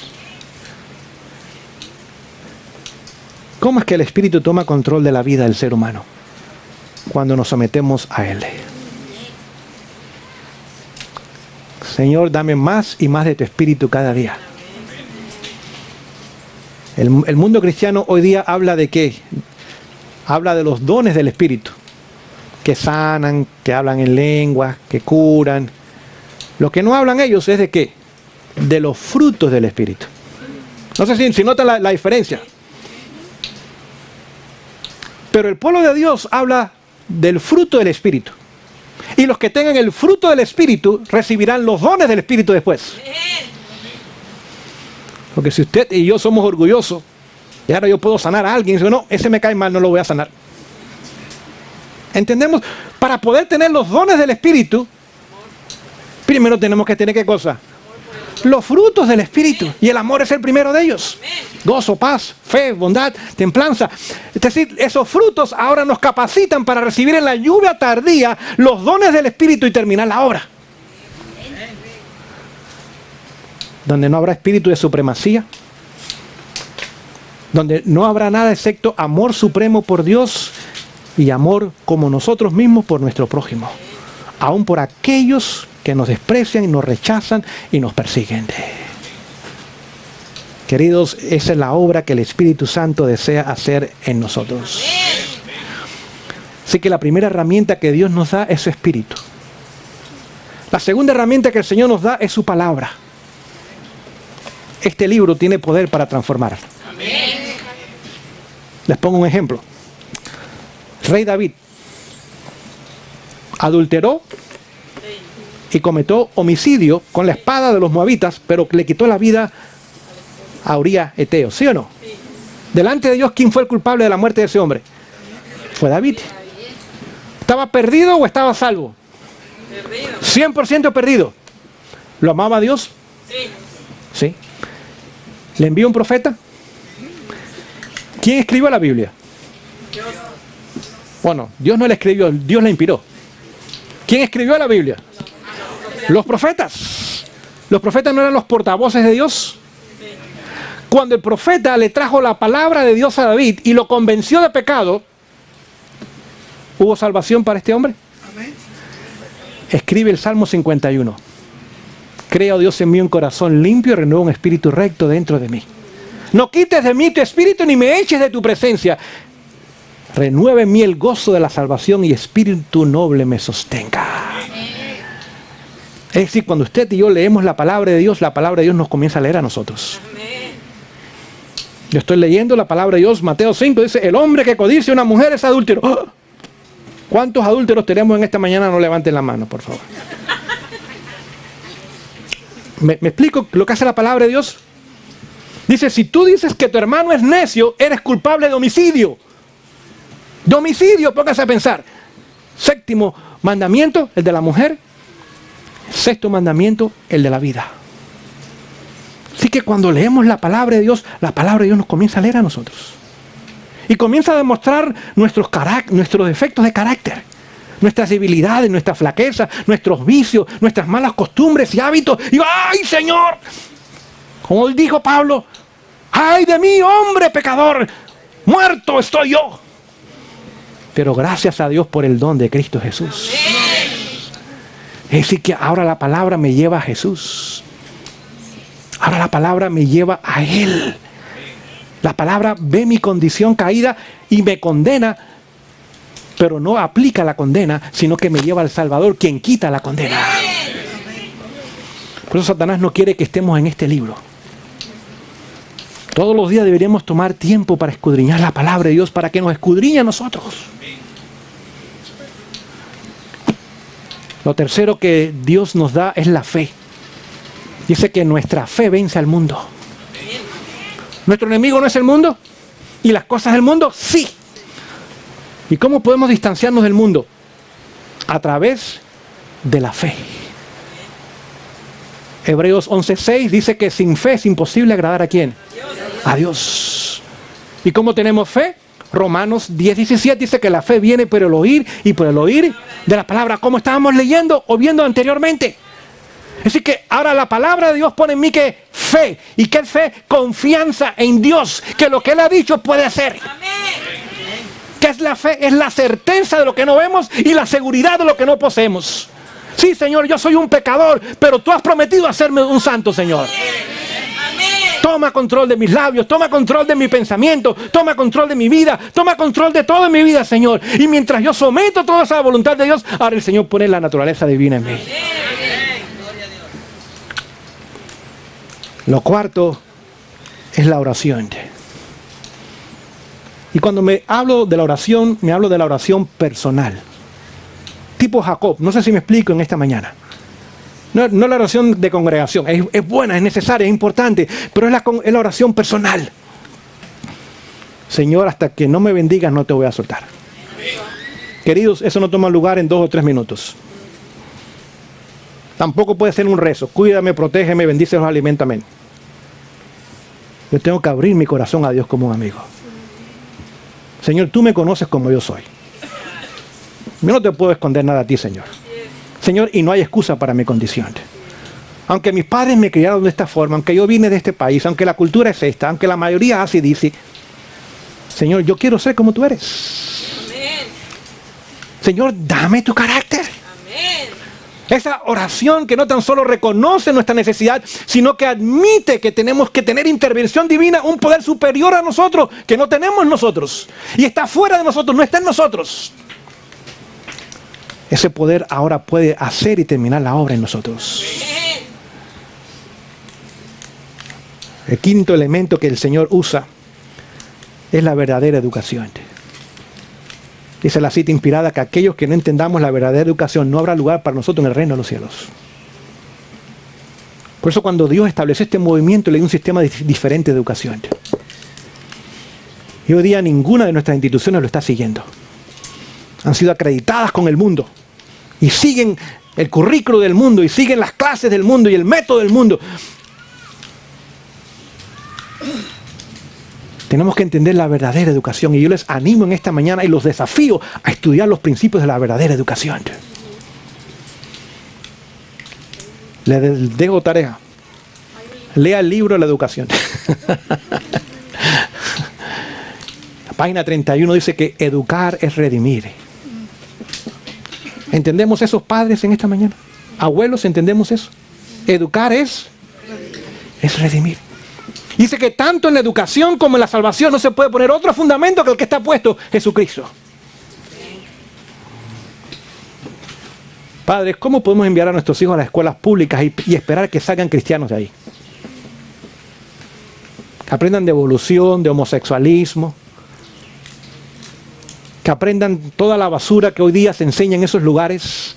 ¿Cómo es que el Espíritu toma control de la vida del ser humano? Cuando nos sometemos a Él. Señor, dame más y más de tu Espíritu cada día. El mundo cristiano hoy día habla de ¿qué? Habla de los dones del Espíritu. Que sanan, que hablan en lenguas, que curan. Lo que no hablan ellos es de ¿qué? De los frutos del Espíritu. No sé si notan la diferencia. Pero el pueblo de Dios habla del fruto del Espíritu. Y los que tengan el fruto del Espíritu recibirán los dones del Espíritu después. Porque si usted y yo somos orgullosos, y ahora yo puedo sanar a alguien, y dice, no, ese me cae mal, no lo voy a sanar. ¿Entendemos? Para poder tener los dones del Espíritu, primero tenemos que tener ¿qué cosa? Los frutos del Espíritu. Y el amor es el primero de ellos. Gozo, paz, fe, bondad, templanza. Es decir, esos frutos ahora nos capacitan para recibir en la lluvia tardía los dones del Espíritu y terminar la obra. Donde no habrá espíritu de supremacía. Donde no habrá nada excepto amor supremo por Dios y amor como nosotros mismos por nuestro prójimo. Aún por aquellos que nos desprecian y nos rechazan y nos persiguen. Queridos, esa es la obra que el Espíritu Santo desea hacer en nosotros. Así que la primera herramienta que Dios nos da es su Espíritu. La segunda herramienta que el Señor nos da es su palabra. Este libro tiene poder para transformar. Les pongo un ejemplo. Rey David adulteró y cometió homicidio con la espada de los moabitas, pero le quitó la vida a Urías Eteo, ¿sí o no? Sí. Delante de Dios, ¿quién fue el culpable de la muerte de ese hombre? Fue David. ¿Estaba perdido o estaba salvo? Perdido. 100% perdido. ¿Lo amaba a Dios? Sí. ¿Sí? ¿Le envió un profeta? ¿Quién escribió la Biblia? Dios. Bueno, Dios no la escribió, Dios la inspiró. ¿Quién escribió la Biblia? Los profetas. ¿Los profetas no eran los portavoces de Dios? Cuando el profeta le trajo la palabra de Dios a David y lo convenció de pecado, ¿hubo salvación para este hombre? Amén. Escribe el Salmo 51. Crea, oh Dios, en mí un corazón limpio y renueva un espíritu recto dentro de mí. No quites de mí tu espíritu ni me eches de tu presencia. Renueve en mí el gozo de la salvación y espíritu noble me sostenga. Es decir, cuando usted y yo leemos la palabra de Dios nos comienza a leer a nosotros. Yo estoy leyendo la palabra de Dios, Mateo 5, dice, el hombre que codicia a una mujer es adúltero. ¡Oh! ¿Cuántos adúlteros tenemos en esta mañana? No levanten la mano, por favor. ¿Me explico lo que hace la palabra de Dios? Dice, si tú dices que tu hermano es necio, eres culpable de homicidio. De homicidio, póngase a pensar. Séptimo mandamiento, el de la mujer. Sexto mandamiento, el de la vida. Así que cuando leemos la palabra de Dios nos comienza a leer a nosotros. Y comienza a demostrar nuestros defectos de carácter, nuestras debilidades, nuestras flaquezas, nuestros vicios, nuestras malas costumbres y hábitos. Y ¡ay, Señor! Como dijo Pablo, ¡ay de mí, hombre pecador! ¡Muerto estoy yo! Pero gracias a Dios por el don de Cristo Jesús. Es decir, que ahora la palabra me lleva a Jesús. Ahora la palabra me lleva a Él. La palabra ve mi condición caída y me condena, pero no aplica la condena, sino que me lleva al Salvador, quien quita la condena. Por eso Satanás no quiere que estemos en este libro. Todos los días deberíamos tomar tiempo para escudriñar la palabra de Dios, para que nos escudriñe a nosotros. Lo tercero que Dios nos da es la fe. Dice que nuestra fe vence al mundo. ¿Nuestro enemigo no es el mundo? ¿Y las cosas del mundo? Sí. ¿Y cómo podemos distanciarnos del mundo? A través de la fe. Hebreos 11:6 dice que sin fe es imposible agradar ¿a quién? A Dios. ¿Y cómo tenemos fe? Romanos 10:17 dice que la fe viene por el oír y por el oír de la palabra, como estábamos leyendo o viendo anteriormente. Así que ahora la palabra de Dios pone en mí que fe. ¿Y qué es fe? Confianza en Dios, que lo que Él ha dicho puede hacer. ¿Qué es la fe? Es la certeza de lo que no vemos y la seguridad de lo que no poseemos. Sí, Señor, yo soy un pecador, pero tú has prometido hacerme un santo, Señor. Toma control de mis labios, toma control de mi pensamiento, toma control de mi vida, toma control de toda mi vida, Señor. Y mientras yo someto toda esa voluntad de Dios, ahora el Señor pone la naturaleza divina en mí. Lo cuarto es la oración. Y cuando me hablo de la oración, me hablo de la oración personal. Tipo Jacob, no sé si me explico en esta mañana. No la oración de congregación, es buena, es necesaria, es importante, pero es la oración personal. Señor, hasta que no me bendigas no te voy a soltar. Queridos, eso no toma lugar en 2 o 3 minutos. Tampoco puede ser un rezo. Cuídame, protégeme, bendícelos, aliméntame. Yo tengo que abrir mi corazón a Dios como un amigo. Señor, tú me conoces como yo soy. Yo no te puedo esconder nada a ti, Señor. Señor, y no hay excusa para mi condición. Aunque mis padres me criaron de esta forma, aunque yo vine de este país, aunque la cultura es esta, aunque la mayoría hace y dice, Señor, yo quiero ser como tú eres. Amén. Señor, dame tu carácter. Amén. Esa oración que no tan solo reconoce nuestra necesidad, sino que admite que tenemos que tener intervención divina, un poder superior a nosotros, que no tenemos nosotros. Y está fuera de nosotros, no está en nosotros. Ese poder ahora puede hacer y terminar la obra en nosotros. El quinto elemento que el Señor usa es la verdadera educación. Dice la cita inspirada que aquellos que no entendamos la verdadera educación, no habrá lugar para nosotros en el reino de los cielos. Por eso cuando Dios estableció este movimiento, le dio un sistema diferente de educación. Y hoy día ninguna de nuestras instituciones lo está siguiendo. Han sido acreditadas con el mundo. Y siguen el currículo del mundo, y siguen las clases del mundo, y el método del mundo. Tenemos que entender la verdadera educación, y yo les animo en esta mañana y los desafío a estudiar los principios de la verdadera educación. Les dejo tarea. Lea el libro de la educación. La página 31 dice que educar es redimir. ¿Entendemos esos padres en esta mañana? Abuelos, ¿entendemos eso? Educar es redimir. Dice que tanto en la educación como en la salvación no se puede poner otro fundamento que el que está puesto, Jesucristo. Padres, ¿cómo podemos enviar a nuestros hijos a las escuelas públicas y esperar que salgan cristianos de ahí? Que aprendan de evolución, de homosexualismo, que aprendan toda la basura que hoy día se enseña en esos lugares,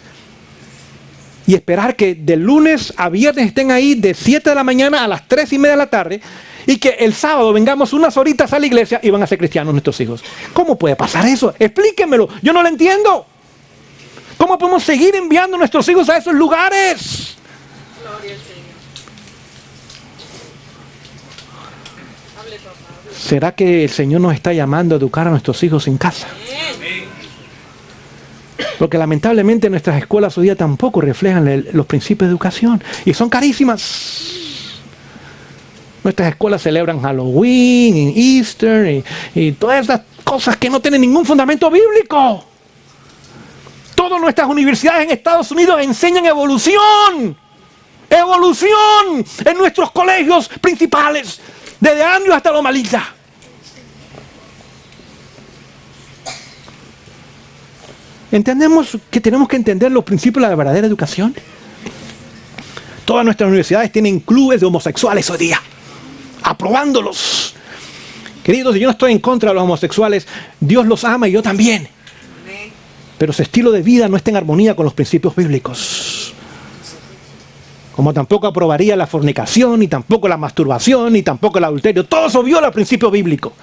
y esperar que de lunes a viernes estén ahí de 7 de la mañana a las 3:30 de la tarde, y que el sábado vengamos unas horitas a la iglesia y van a ser cristianos nuestros hijos. ¿Cómo puede pasar eso? Explíquenmelo, yo no lo entiendo. ¿Cómo podemos seguir enviando a nuestros hijos a esos lugares? Gloria al Señor. Hable, papá. ¿Será que el Señor nos está llamando a educar a nuestros hijos en casa? Porque lamentablemente nuestras escuelas hoy día tampoco reflejan los principios de educación, y son carísimas. Nuestras escuelas celebran Halloween, y Easter, y todas esas cosas que no tienen ningún fundamento bíblico. Todas nuestras universidades en Estados Unidos enseñan evolución. Evolución en nuestros colegios principales, desde Andrews hasta Loma Linda. ¿Entendemos que tenemos que entender los principios de la verdadera educación? Todas nuestras universidades tienen clubes de homosexuales hoy día, aprobándolos. Queridos, yo no estoy en contra de los homosexuales, Dios los ama y yo también. Pero su estilo de vida no está en armonía con los principios bíblicos. Como tampoco aprobaría la fornicación, ni tampoco la masturbación, ni tampoco el adulterio. Todo eso viola el principio bíblico.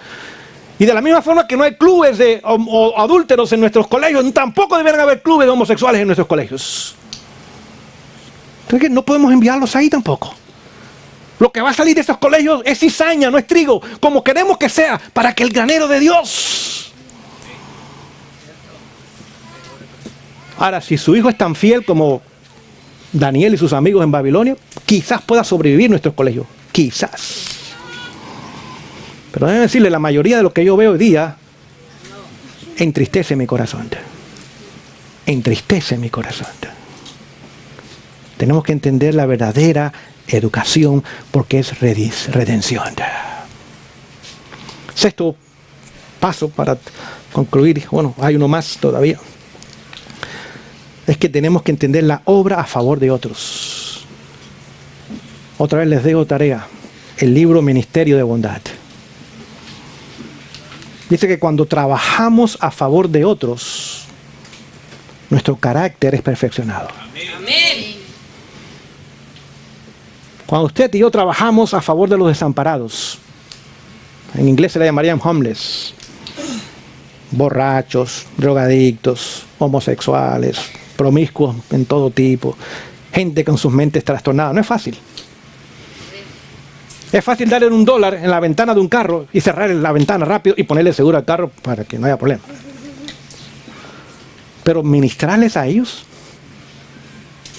Y de la misma forma que no hay clubes de adúlteros en nuestros colegios, tampoco deberían haber clubes de homosexuales en nuestros colegios. Entonces no podemos enviarlos ahí tampoco. Lo que va a salir de esos colegios es cizaña, no es trigo, como queremos que sea, para que el granero de Dios. Ahora, si su hijo es tan fiel como Daniel y sus amigos en Babilonia, quizás pueda sobrevivir en nuestros colegios. Quizás. Pero déjenme decirle, la mayoría de lo que yo veo hoy día entristece mi corazón. Entristece mi corazón. Tenemos que entender la verdadera educación porque es redención. Sexto paso para concluir, bueno, hay uno más todavía. Es que tenemos que entender la obra a favor de otros. Otra vez les dejo tarea, el libro Ministerio de Bondad. Dice que cuando trabajamos a favor de otros, nuestro carácter es perfeccionado. Amén. Cuando usted y yo trabajamos a favor de los desamparados, en inglés se le llamarían homeless, borrachos, drogadictos, homosexuales, promiscuos en todo tipo, gente con sus mentes trastornadas, no es fácil. Es fácil darle $1 en la ventana de un carro y cerrar la ventana rápido y ponerle seguro al carro para que no haya problema. Pero ministrarles a ellos,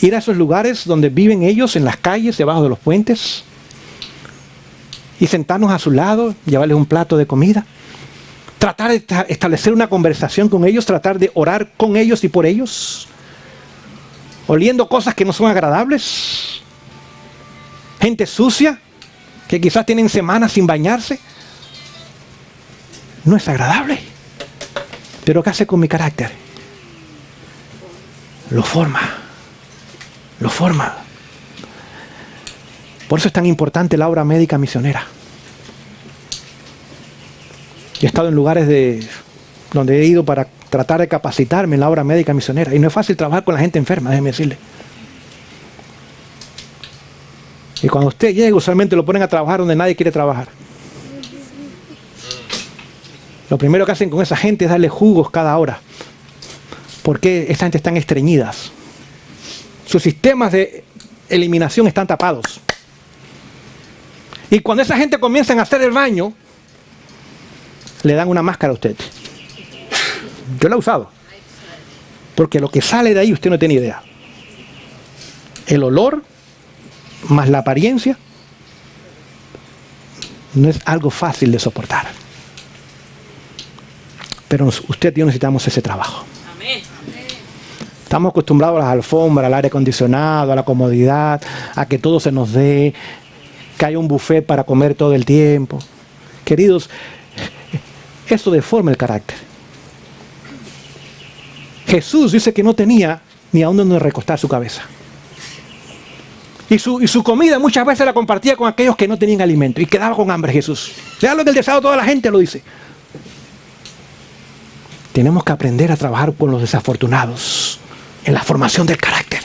ir a esos lugares donde viven ellos, en las calles, debajo de los puentes, y sentarnos a su lado, llevarles un plato de comida, tratar de establecer una conversación con ellos, tratar de orar con ellos y por ellos, oliendo cosas que no son agradables, gente sucia, que quizás tienen semanas sin bañarse. No es agradable. Pero ¿qué hace con mi carácter? Lo forma. Lo forma. Por eso es tan importante la obra médica misionera. Yo he estado en lugares donde he ido para tratar de capacitarme en la obra médica misionera. Y no es fácil trabajar con la gente enferma, déjeme decirle. Y cuando usted llega, usualmente lo ponen a trabajar donde nadie quiere trabajar. Lo primero que hacen con esa gente es darle jugos cada hora. Porque esa gente están estreñidas. Sus sistemas de eliminación están tapados. Y cuando esa gente comienza a hacer el baño, le dan una máscara a usted. Yo la he usado. Porque lo que sale de ahí usted no tiene idea. El olor más la apariencia no es algo fácil de soportar. Pero usted y yo necesitamos ese trabajo. Amén. Estamos acostumbrados a las alfombras, al aire acondicionado, a la comodidad, a que todo se nos dé, que haya un buffet para comer todo el tiempo. Queridos, eso deforma el carácter. Jesús dice que no tenía ni a dónde recostar su cabeza. Y su comida muchas veces la compartía con aquellos que no tenían alimento y quedaba con hambre Jesús. Sea lo que el deseo de toda la gente lo dice. Tenemos que aprender a trabajar con los desafortunados en la formación del carácter.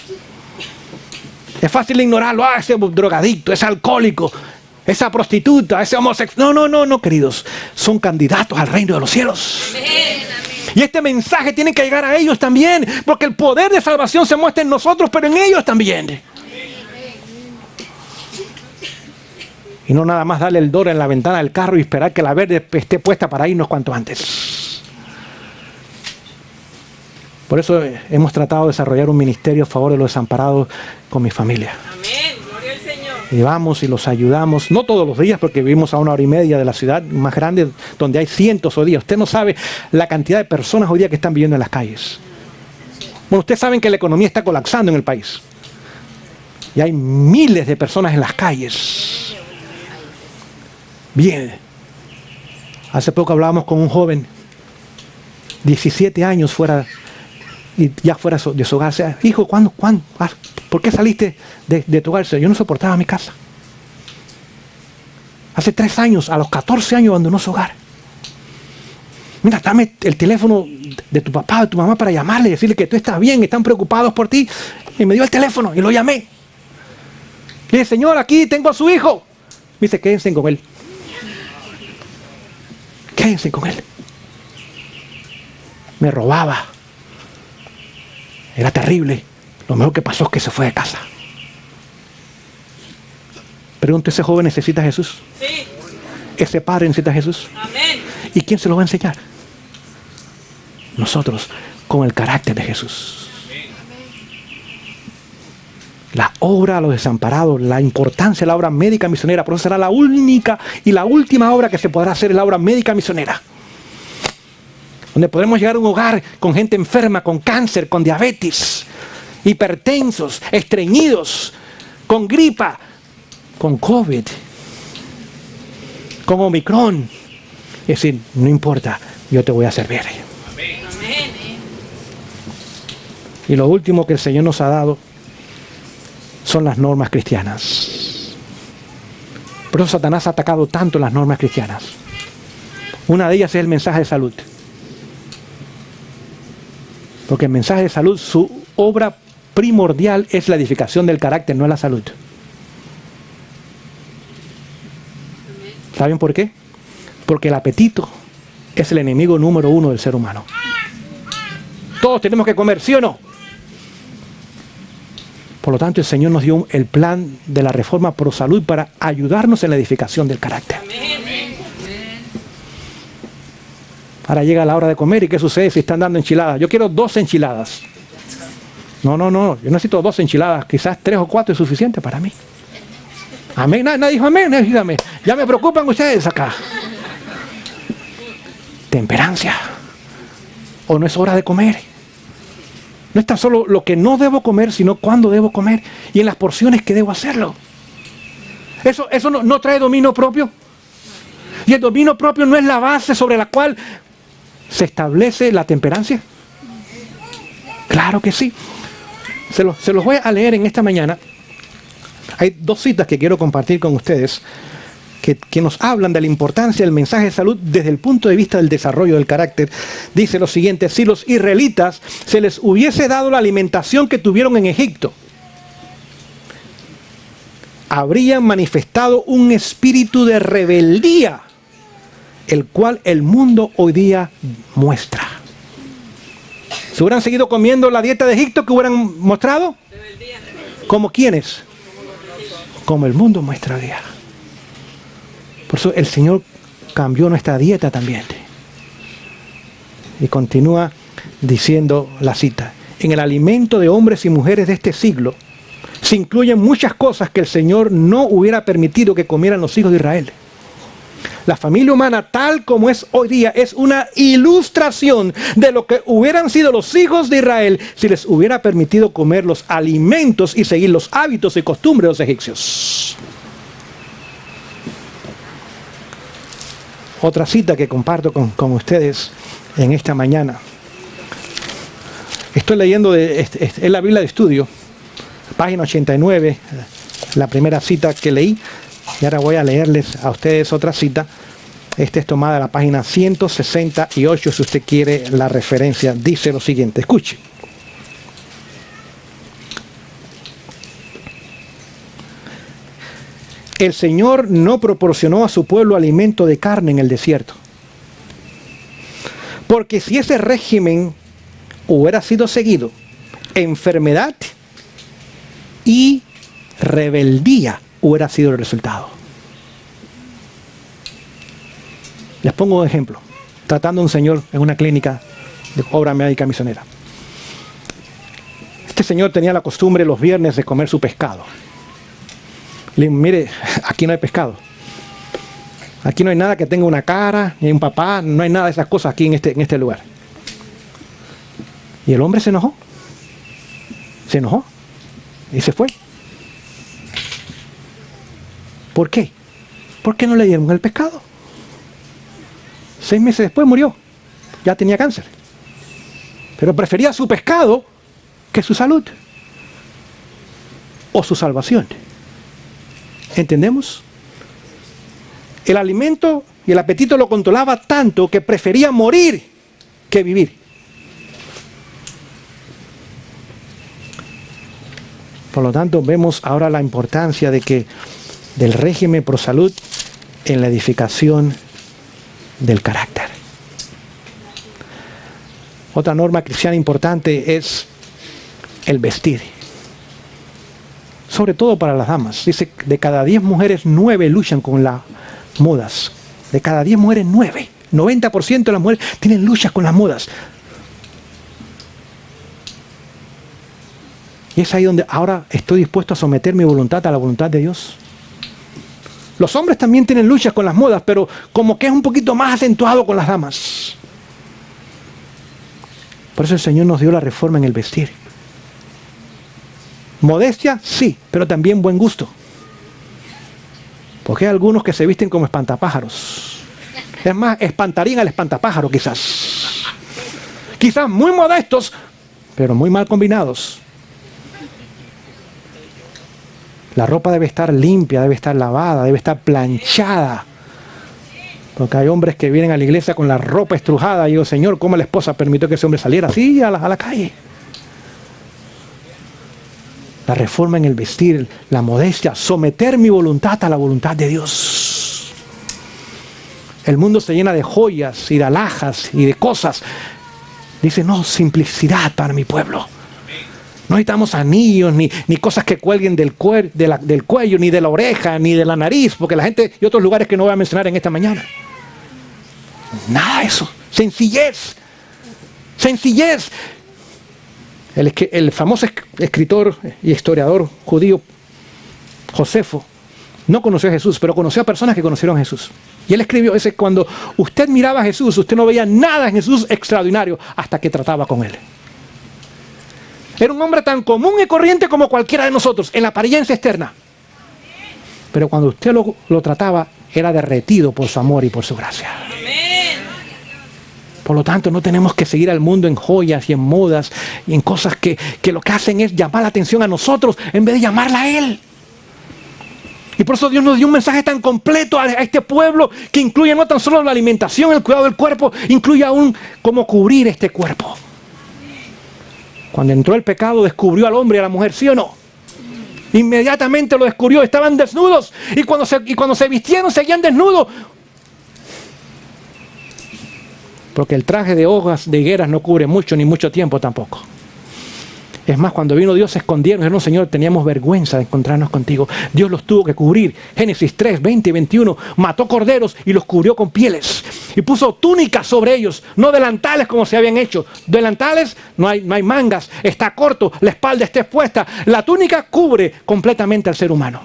Es fácil ignorarlo. Ah, ese drogadicto, ese alcohólico, esa prostituta, ese homosexual. No, queridos. Son candidatos al reino de los cielos. Y este mensaje tiene que llegar a ellos también, porque el poder de salvación se muestra en nosotros, pero en ellos también. Y no nada más darle el dólar en la ventana del carro y esperar que la verde esté puesta para irnos cuanto antes. Por eso hemos tratado de desarrollar un ministerio a favor de los desamparados con mi familia. Amén. Gloria al Señor. Y vamos y los ayudamos, no todos los días, porque vivimos a 1 hora y media de la ciudad más grande, donde hay cientos hoy día. Usted no sabe la cantidad de personas hoy día que están viviendo en las calles. Bueno, ustedes saben que la economía está colapsando en el país. Y hay miles de personas en las calles. Bien. Hace poco hablábamos con un joven, 17 años fuera, y ya fuera de su hogar. O sea, hijo, ¿por qué saliste de tu hogar? Yo no soportaba mi casa. Hace 3 años, a los 14 años abandonó su hogar. Mira, dame el teléfono de tu papá, de tu mamá para llamarle y decirle que tú estás bien, están preocupados por ti. Y me dio el teléfono y lo llamé. Le dije, señor, aquí tengo a su hijo. Me dice, quédense con él. Quédense con él. Me robaba. Era terrible. Lo mejor que pasó es que se fue de casa. Pregunto, ¿ese joven necesita a Jesús? Sí. ¿Ese padre necesita a Jesús? Amén. ¿Y quién se lo va a enseñar? Nosotros, con el carácter de Jesús. La obra a los desamparados, la importancia de la obra médica misionera, por eso será la única y la última obra que se podrá hacer en la obra médica misionera. Donde podremos llegar a un hogar con gente enferma, con cáncer, con diabetes, hipertensos, estreñidos, con gripa, con COVID, con Omicron. Es decir, no importa, yo te voy a servir. Amén. Y lo último que el Señor nos ha dado son las normas cristianas. Por eso Satanás ha atacado tanto las normas cristianas. Una de ellas es el mensaje de salud. Porque el mensaje de salud, su obra primordial es la edificación del carácter, no es la salud. ¿Saben por qué? Porque el apetito es el enemigo número 1 del ser humano. Todos tenemos que comer, ¿sí o no? Por lo tanto, el Señor nos dio el plan de la reforma pro salud para ayudarnos en la edificación del carácter. Ahora llega la hora de comer y ¿qué sucede si están dando enchiladas? Yo quiero 2 enchiladas. No, yo necesito 2 enchiladas, quizás 3 o 4 es suficiente para mí. Amén, nadie dijo amén, dígame. Ya me preocupan ustedes acá. Temperancia. ¿O no es hora de comer? No es tan solo lo que no debo comer, sino cuándo debo comer y en las porciones que debo hacerlo. Eso no trae dominio propio. Y el dominio propio no es la base sobre la cual se establece la temperancia. Claro que sí. Se los voy a leer en esta mañana. Hay dos citas que quiero compartir con ustedes que nos hablan de la importancia del mensaje de salud desde el punto de vista del desarrollo del carácter. Dice lo siguiente: si los israelitas se les hubiese dado la alimentación que tuvieron en Egipto, habrían manifestado un espíritu de rebeldía, el cual el mundo hoy día muestra. Si hubieran seguido comiendo la dieta de Egipto, ¿qué hubieran mostrado? ¿Como quiénes? Como el mundo muestra hoy día. Por eso el Señor cambió nuestra dieta también. Y continúa diciendo la cita: en el alimento de hombres y mujeres de este siglo se incluyen muchas cosas que el Señor no hubiera permitido que comieran los hijos de Israel. La familia humana tal como es hoy día es una ilustración de lo que hubieran sido los hijos de Israel si les hubiera permitido comer los alimentos y seguir los hábitos y costumbres de los egipcios. Otra cita que comparto con ustedes en esta mañana. Estoy leyendo es la Biblia de estudio, página 89, la primera cita que leí. Y ahora voy a leerles a ustedes otra cita. Esta es tomada de la página 168, si usted quiere la referencia. Dice lo siguiente, escuche. El Señor no proporcionó a su pueblo alimento de carne en el desierto. Porque si ese régimen hubiera sido seguido, enfermedad y rebeldía hubiera sido el resultado. Les pongo un ejemplo. Tratando a un señor en una clínica de obra médica misionera. Este señor tenía la costumbre los viernes de comer su pescado. Le digo: mire, aquí no hay pescado. Aquí no hay nada que tenga una cara, ni un papá, no hay nada de esas cosas aquí en este lugar. Y el hombre se enojó. Se enojó. Y se fue. ¿Por qué? ¿Por qué no le dieron el pescado? 6 meses después murió. Ya tenía cáncer. Pero prefería su pescado que su salud. O su salvación. ¿Entendemos? El alimento y el apetito lo controlaba tanto que prefería morir que vivir. Por lo tanto, vemos ahora la importancia del régimen pro salud en la edificación del carácter. Otra norma cristiana importante es el vestir. Sobre todo para las damas. Dice, de cada 10 mujeres, 9 luchan con las modas. De cada 10 mujeres, 9. 90% de las mujeres tienen luchas con las modas. Y es ahí donde ahora estoy dispuesto a someter mi voluntad a la voluntad de Dios. Los hombres también tienen luchas con las modas, pero como que es un poquito más acentuado con las damas. Por eso el Señor nos dio la reforma en el vestir. Modestia, sí, pero también buen gusto. Porque hay algunos que se visten como espantapájaros. Es más, espantarían al espantapájaro quizás. Quizás muy modestos, pero muy mal combinados. La ropa debe estar limpia, debe estar lavada, debe estar planchada. Porque hay hombres que vienen a la iglesia con la ropa estrujada y digo: Señor, ¿cómo la esposa permitió que ese hombre saliera así a la calle? La reforma en el vestir, la modestia, someter mi voluntad a la voluntad de Dios. El mundo se llena de joyas y de alhajas y de cosas. Dice: no, simplicidad para mi pueblo. No necesitamos anillos, ni cosas que cuelguen del cuello, ni de la oreja, ni de la nariz, porque la gente, y otros lugares que no voy a mencionar en esta mañana. Nada de eso. Sencillez. Sencillez. El famoso escritor y historiador judío Josefo no conoció a Jesús, pero conoció a personas que conocieron a Jesús. Y él escribió cuando usted miraba a Jesús, usted no veía nada en Jesús extraordinario hasta que trataba con él. Era un hombre tan común y corriente como cualquiera de nosotros, en la apariencia externa. Pero cuando usted lo trataba, era derretido por su amor y por su gracia. Por lo tanto, no tenemos que seguir al mundo en joyas y en modas y en cosas que lo que hacen es llamar la atención a nosotros en vez de llamarla a Él. Y por eso Dios nos dio un mensaje tan completo a este pueblo que incluye no tan solo la alimentación, el cuidado del cuerpo, incluye aún cómo cubrir este cuerpo. Cuando entró el pecado, descubrió al hombre y a la mujer, ¿sí o no? Inmediatamente lo descubrió, estaban desnudos. Y cuando se vistieron, seguían desnudos. Porque el traje de hojas de higueras no cubre mucho ni mucho tiempo tampoco. Es más, cuando vino Dios se escondieron. Dijeron, Señor, teníamos vergüenza de encontrarnos contigo. Dios los tuvo que cubrir. Génesis 3, 20 y 21. Mató corderos y los cubrió con pieles. Y puso túnicas sobre ellos. No delantales como se habían hecho. Delantales, no hay mangas. Está corto, la espalda está expuesta. La túnica cubre completamente al ser humano.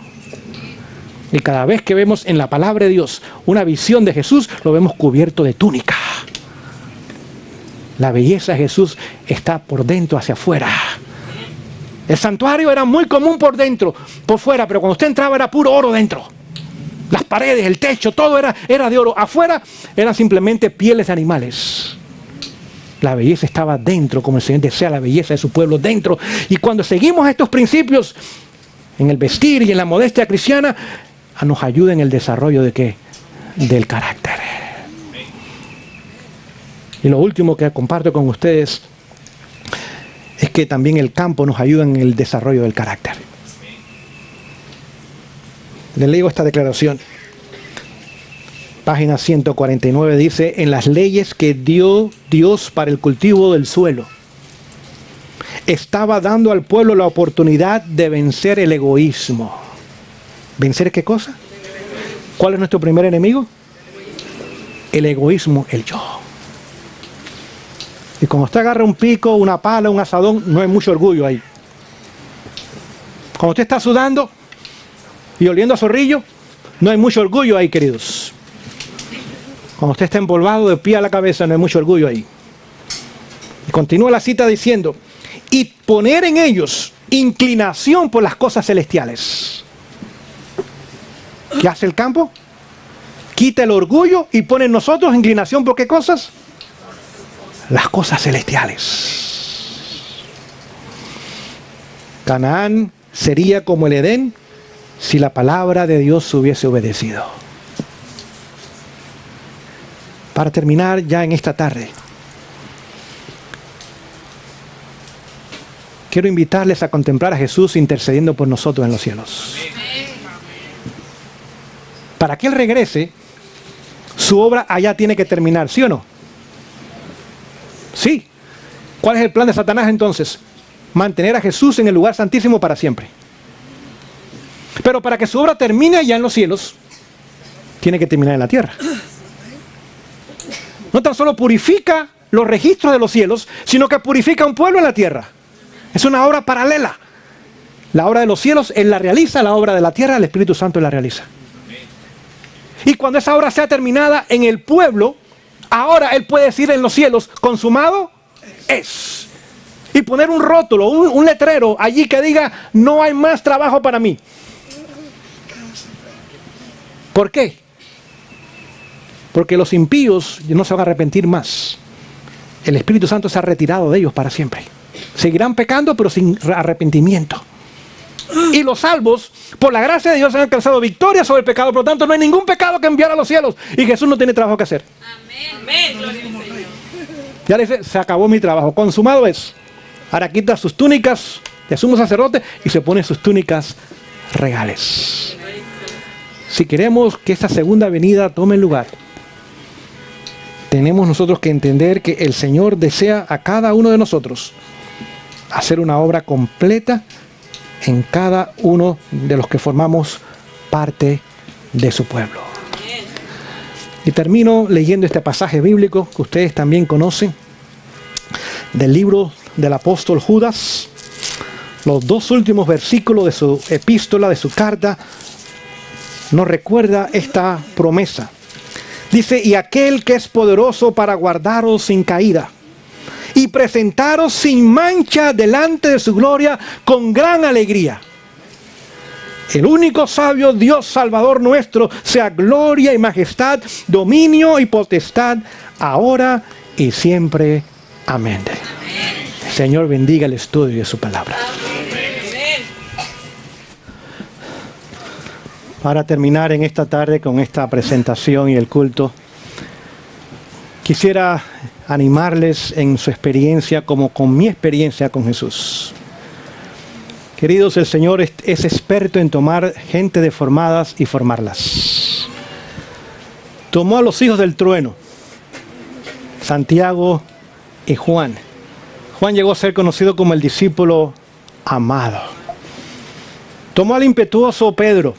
Y cada vez que vemos en la palabra de Dios una visión de Jesús, lo vemos cubierto de túnica. La belleza de Jesús está por dentro hacia afuera. El santuario era muy común por dentro, por fuera, pero cuando usted entraba era puro oro dentro. Las paredes, el techo, todo era de oro. Afuera eran simplemente pieles de animales. La belleza estaba dentro, como el Señor desea la belleza de su pueblo dentro. Y cuando seguimos estos principios en el vestir y en la modestia cristiana, nos ayuda en el desarrollo ¿de qué? Del carácter. Y lo último que comparto con ustedes es que también el campo nos ayuda en el desarrollo del carácter. Les leo esta declaración. Página 149 dice, en las leyes que dio Dios para el cultivo del suelo, estaba dando al pueblo la oportunidad de vencer el egoísmo. ¿Vencer qué cosa? ¿Cuál es nuestro primer enemigo? El egoísmo, el yo. Y cuando usted agarra un pico, una pala, un asadón, no hay mucho orgullo ahí. Cuando usted está sudando y oliendo a zorrillo, no hay mucho orgullo ahí, queridos. Cuando usted está empolvado de pie a la cabeza, no hay mucho orgullo ahí. Y continúa la cita diciendo, y poner en ellos inclinación por las cosas celestiales. ¿Qué hace el campo? Quita el orgullo y pone en nosotros inclinación por qué cosas? Las cosas celestiales. Canaán sería como el Edén si la palabra de Dios se hubiese obedecido. Para terminar ya en esta tarde, quiero invitarles a contemplar a Jesús intercediendo por nosotros en los cielos. Para que Él regrese, su obra allá tiene que terminar, ¿sí o no? Sí. ¿Cuál es el plan de Satanás entonces? Mantener a Jesús en el lugar santísimo para siempre. Pero para que su obra termine allá en los cielos, tiene que terminar en la tierra. No tan solo purifica los registros de los cielos, sino que purifica un pueblo en la tierra. Es una obra paralela. La obra de los cielos Él la realiza, la obra de la tierra el Espíritu Santo la realiza. Y cuando esa obra sea terminada en el pueblo, ahora Él puede decir en los cielos, consumado es. Y poner un rótulo, un letrero allí que diga, no hay más trabajo para mí. ¿Por qué? Porque los impíos no se van a arrepentir más. El Espíritu Santo se ha retirado de ellos para siempre. Seguirán pecando, pero sin arrepentimiento. Y los salvos, por la gracia de Dios, han alcanzado victoria sobre el pecado. Por lo tanto, no hay ningún pecado que enviar a los cielos. Y Jesús no tiene trabajo que hacer. Amén. Ya le dice, se acabó mi trabajo. Consumado es. Ahora quita sus túnicas de sumo sacerdote y se pone sus túnicas regales. Si queremos que esta segunda venida tome lugar, tenemos nosotros que entender que el Señor desea a cada uno de nosotros hacer una obra completa en cada uno de los que formamos parte de su pueblo. Y termino leyendo este pasaje bíblico que ustedes también conocen, del libro del apóstol Judas, los dos últimos versículos de su epístola, de su carta, nos recuerda esta promesa. Dice, y aquel que es poderoso para guardaros sin caída y presentaros sin mancha delante de su gloria con gran alegría. El único sabio Dios Salvador nuestro, sea gloria y majestad, dominio y potestad, ahora y siempre. Amén. El Señor bendiga el estudio de su palabra. Para terminar en esta tarde con esta presentación y el culto, quisiera animarles en su experiencia como con mi experiencia con Jesús. Queridos, el Señor es experto en tomar gente deformadas y formarlas. Tomó a los hijos del trueno, Santiago y Juan. Juan llegó a ser conocido como el discípulo amado. Tomó al impetuoso Pedro,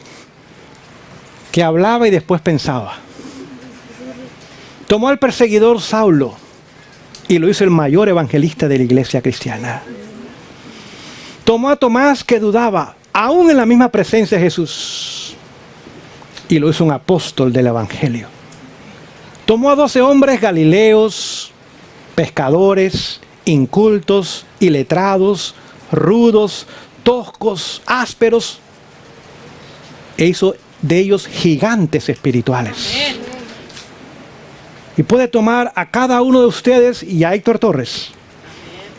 que hablaba y después pensaba. Tomó al perseguidor Saulo y lo hizo el mayor evangelista de la iglesia cristiana. Tomó a Tomás, que dudaba, aún en la misma presencia de Jesús, y lo hizo un apóstol del evangelio. Tomó a 12 hombres galileos, pescadores, incultos, iletrados, rudos, toscos, ásperos, e hizo de ellos gigantes espirituales. Y puede tomar a cada uno de ustedes y a Héctor Torres,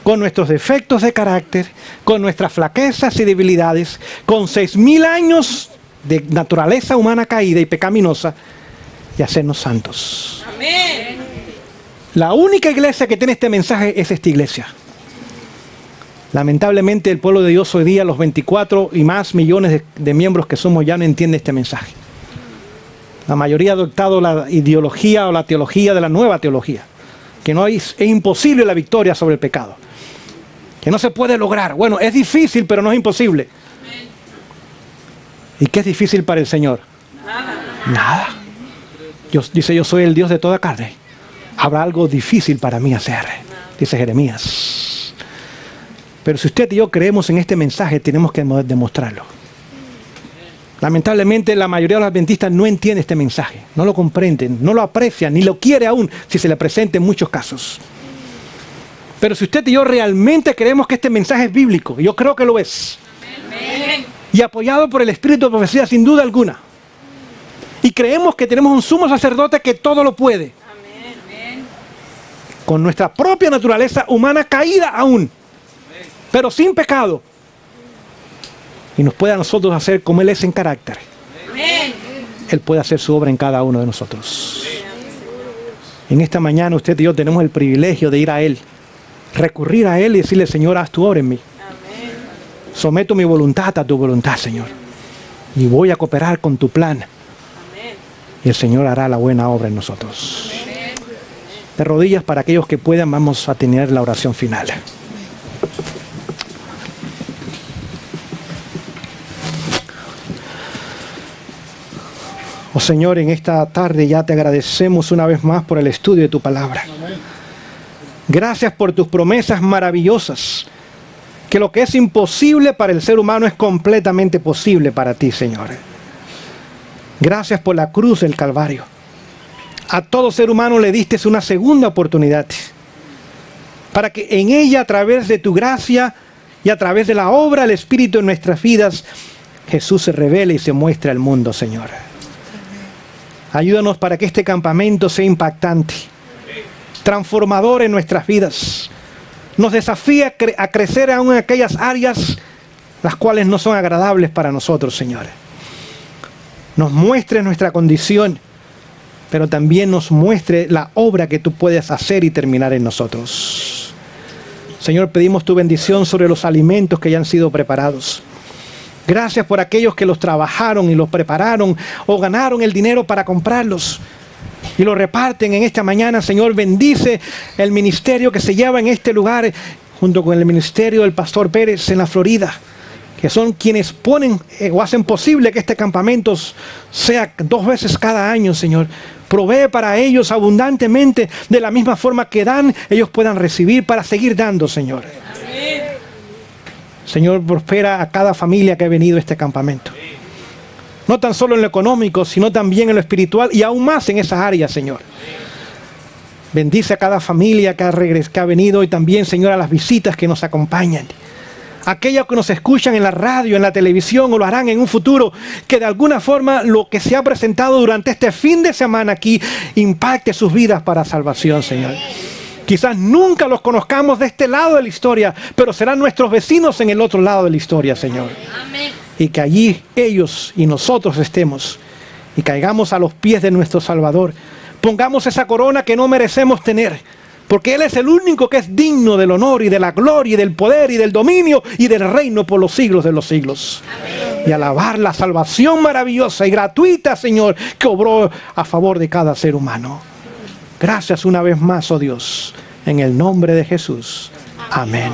con nuestros defectos de carácter, con nuestras flaquezas y debilidades, con 6.000 años de naturaleza humana caída y pecaminosa, y hacernos santos. Amén. La única iglesia que tiene este mensaje es esta iglesia. Lamentablemente el pueblo de Dios hoy día, los 24 y más millones de miembros que somos, ya no entiende este mensaje. La mayoría ha adoptado la ideología o la teología de la nueva teología, que no es imposible la victoria sobre el pecado, que no se puede lograr. Bueno, es difícil, pero no es imposible. ¿Y qué es difícil para el Señor? Nada. Dios dice, yo soy el Dios de toda carne. Habrá algo difícil para mí hacer, dice Jeremías. Pero si usted y yo creemos en este mensaje, tenemos que demostrarlo. Lamentablemente la mayoría de los adventistas no entiende este mensaje, no lo comprenden, no lo aprecian, ni lo quiere aún si se le presenta en muchos casos. Pero si usted y yo realmente creemos que este mensaje es bíblico, yo creo que lo es, y apoyado por el Espíritu de profecía sin duda alguna, y creemos que tenemos un sumo sacerdote que todo lo puede, con nuestra propia naturaleza humana caída aún, pero sin pecado, y nos puede a nosotros hacer como Él es en carácter. Él puede hacer su obra en cada uno de nosotros. En esta mañana usted y yo tenemos el privilegio de ir a Él, recurrir a Él y decirle, Señor, haz tu obra en mí. Someto mi voluntad a tu voluntad, Señor, y voy a cooperar con tu plan. Y el Señor hará la buena obra en nosotros. De rodillas, para aquellos que puedan, vamos a tener la oración final. Oh Señor, en esta tarde ya te agradecemos una vez más por el estudio de tu palabra. Gracias por tus promesas maravillosas, que lo que es imposible para el ser humano es completamente posible para ti, Señor. Gracias por la cruz del Calvario. A todo ser humano le diste una segunda oportunidad, para que en ella, a través de tu gracia y a través de la obra del Espíritu en nuestras vidas, Jesús se revele y se muestre al mundo, Señor. Ayúdanos para que este campamento sea impactante, transformador en nuestras vidas. Nos desafía a crecer aún en aquellas áreas las cuales no son agradables para nosotros, Señor. Nos muestre nuestra condición, pero también nos muestre la obra que tú puedes hacer y terminar en nosotros. Señor, pedimos tu bendición sobre los alimentos que ya han sido preparados. Gracias por aquellos que los trabajaron y los prepararon o ganaron el dinero para comprarlos y lo reparten en esta mañana. Señor, bendice el ministerio que se lleva en este lugar junto con el ministerio del Pastor Pérez en la Florida, que son quienes ponen o hacen posible que este campamento sea 2 veces cada año, Señor. Provee para ellos abundantemente, de la misma forma que dan, ellos puedan recibir para seguir dando, Señor. Señor, prospera a cada familia que ha venido a este campamento. No tan solo en lo económico, sino también en lo espiritual y aún más en esas áreas, Señor. Bendice a cada familia que ha venido y también, Señor, a las visitas que nos acompañan. Aquellos que nos escuchan en la radio, en la televisión o lo harán en un futuro, que de alguna forma lo que se ha presentado durante este fin de semana aquí impacte sus vidas para salvación, Señor. Quizás nunca los conozcamos de este lado de la historia, pero serán nuestros vecinos en el otro lado de la historia, Señor. Amén. Y que allí ellos y nosotros estemos y caigamos a los pies de nuestro Salvador. Pongamos esa corona que no merecemos tener, porque Él es el único que es digno del honor y de la gloria y del poder y del dominio y del reino por los siglos de los siglos. Amén. Y alabar la salvación maravillosa y gratuita, Señor, que obró a favor de cada ser humano. Gracias una vez más, oh Dios, en el nombre de Jesús. Amén.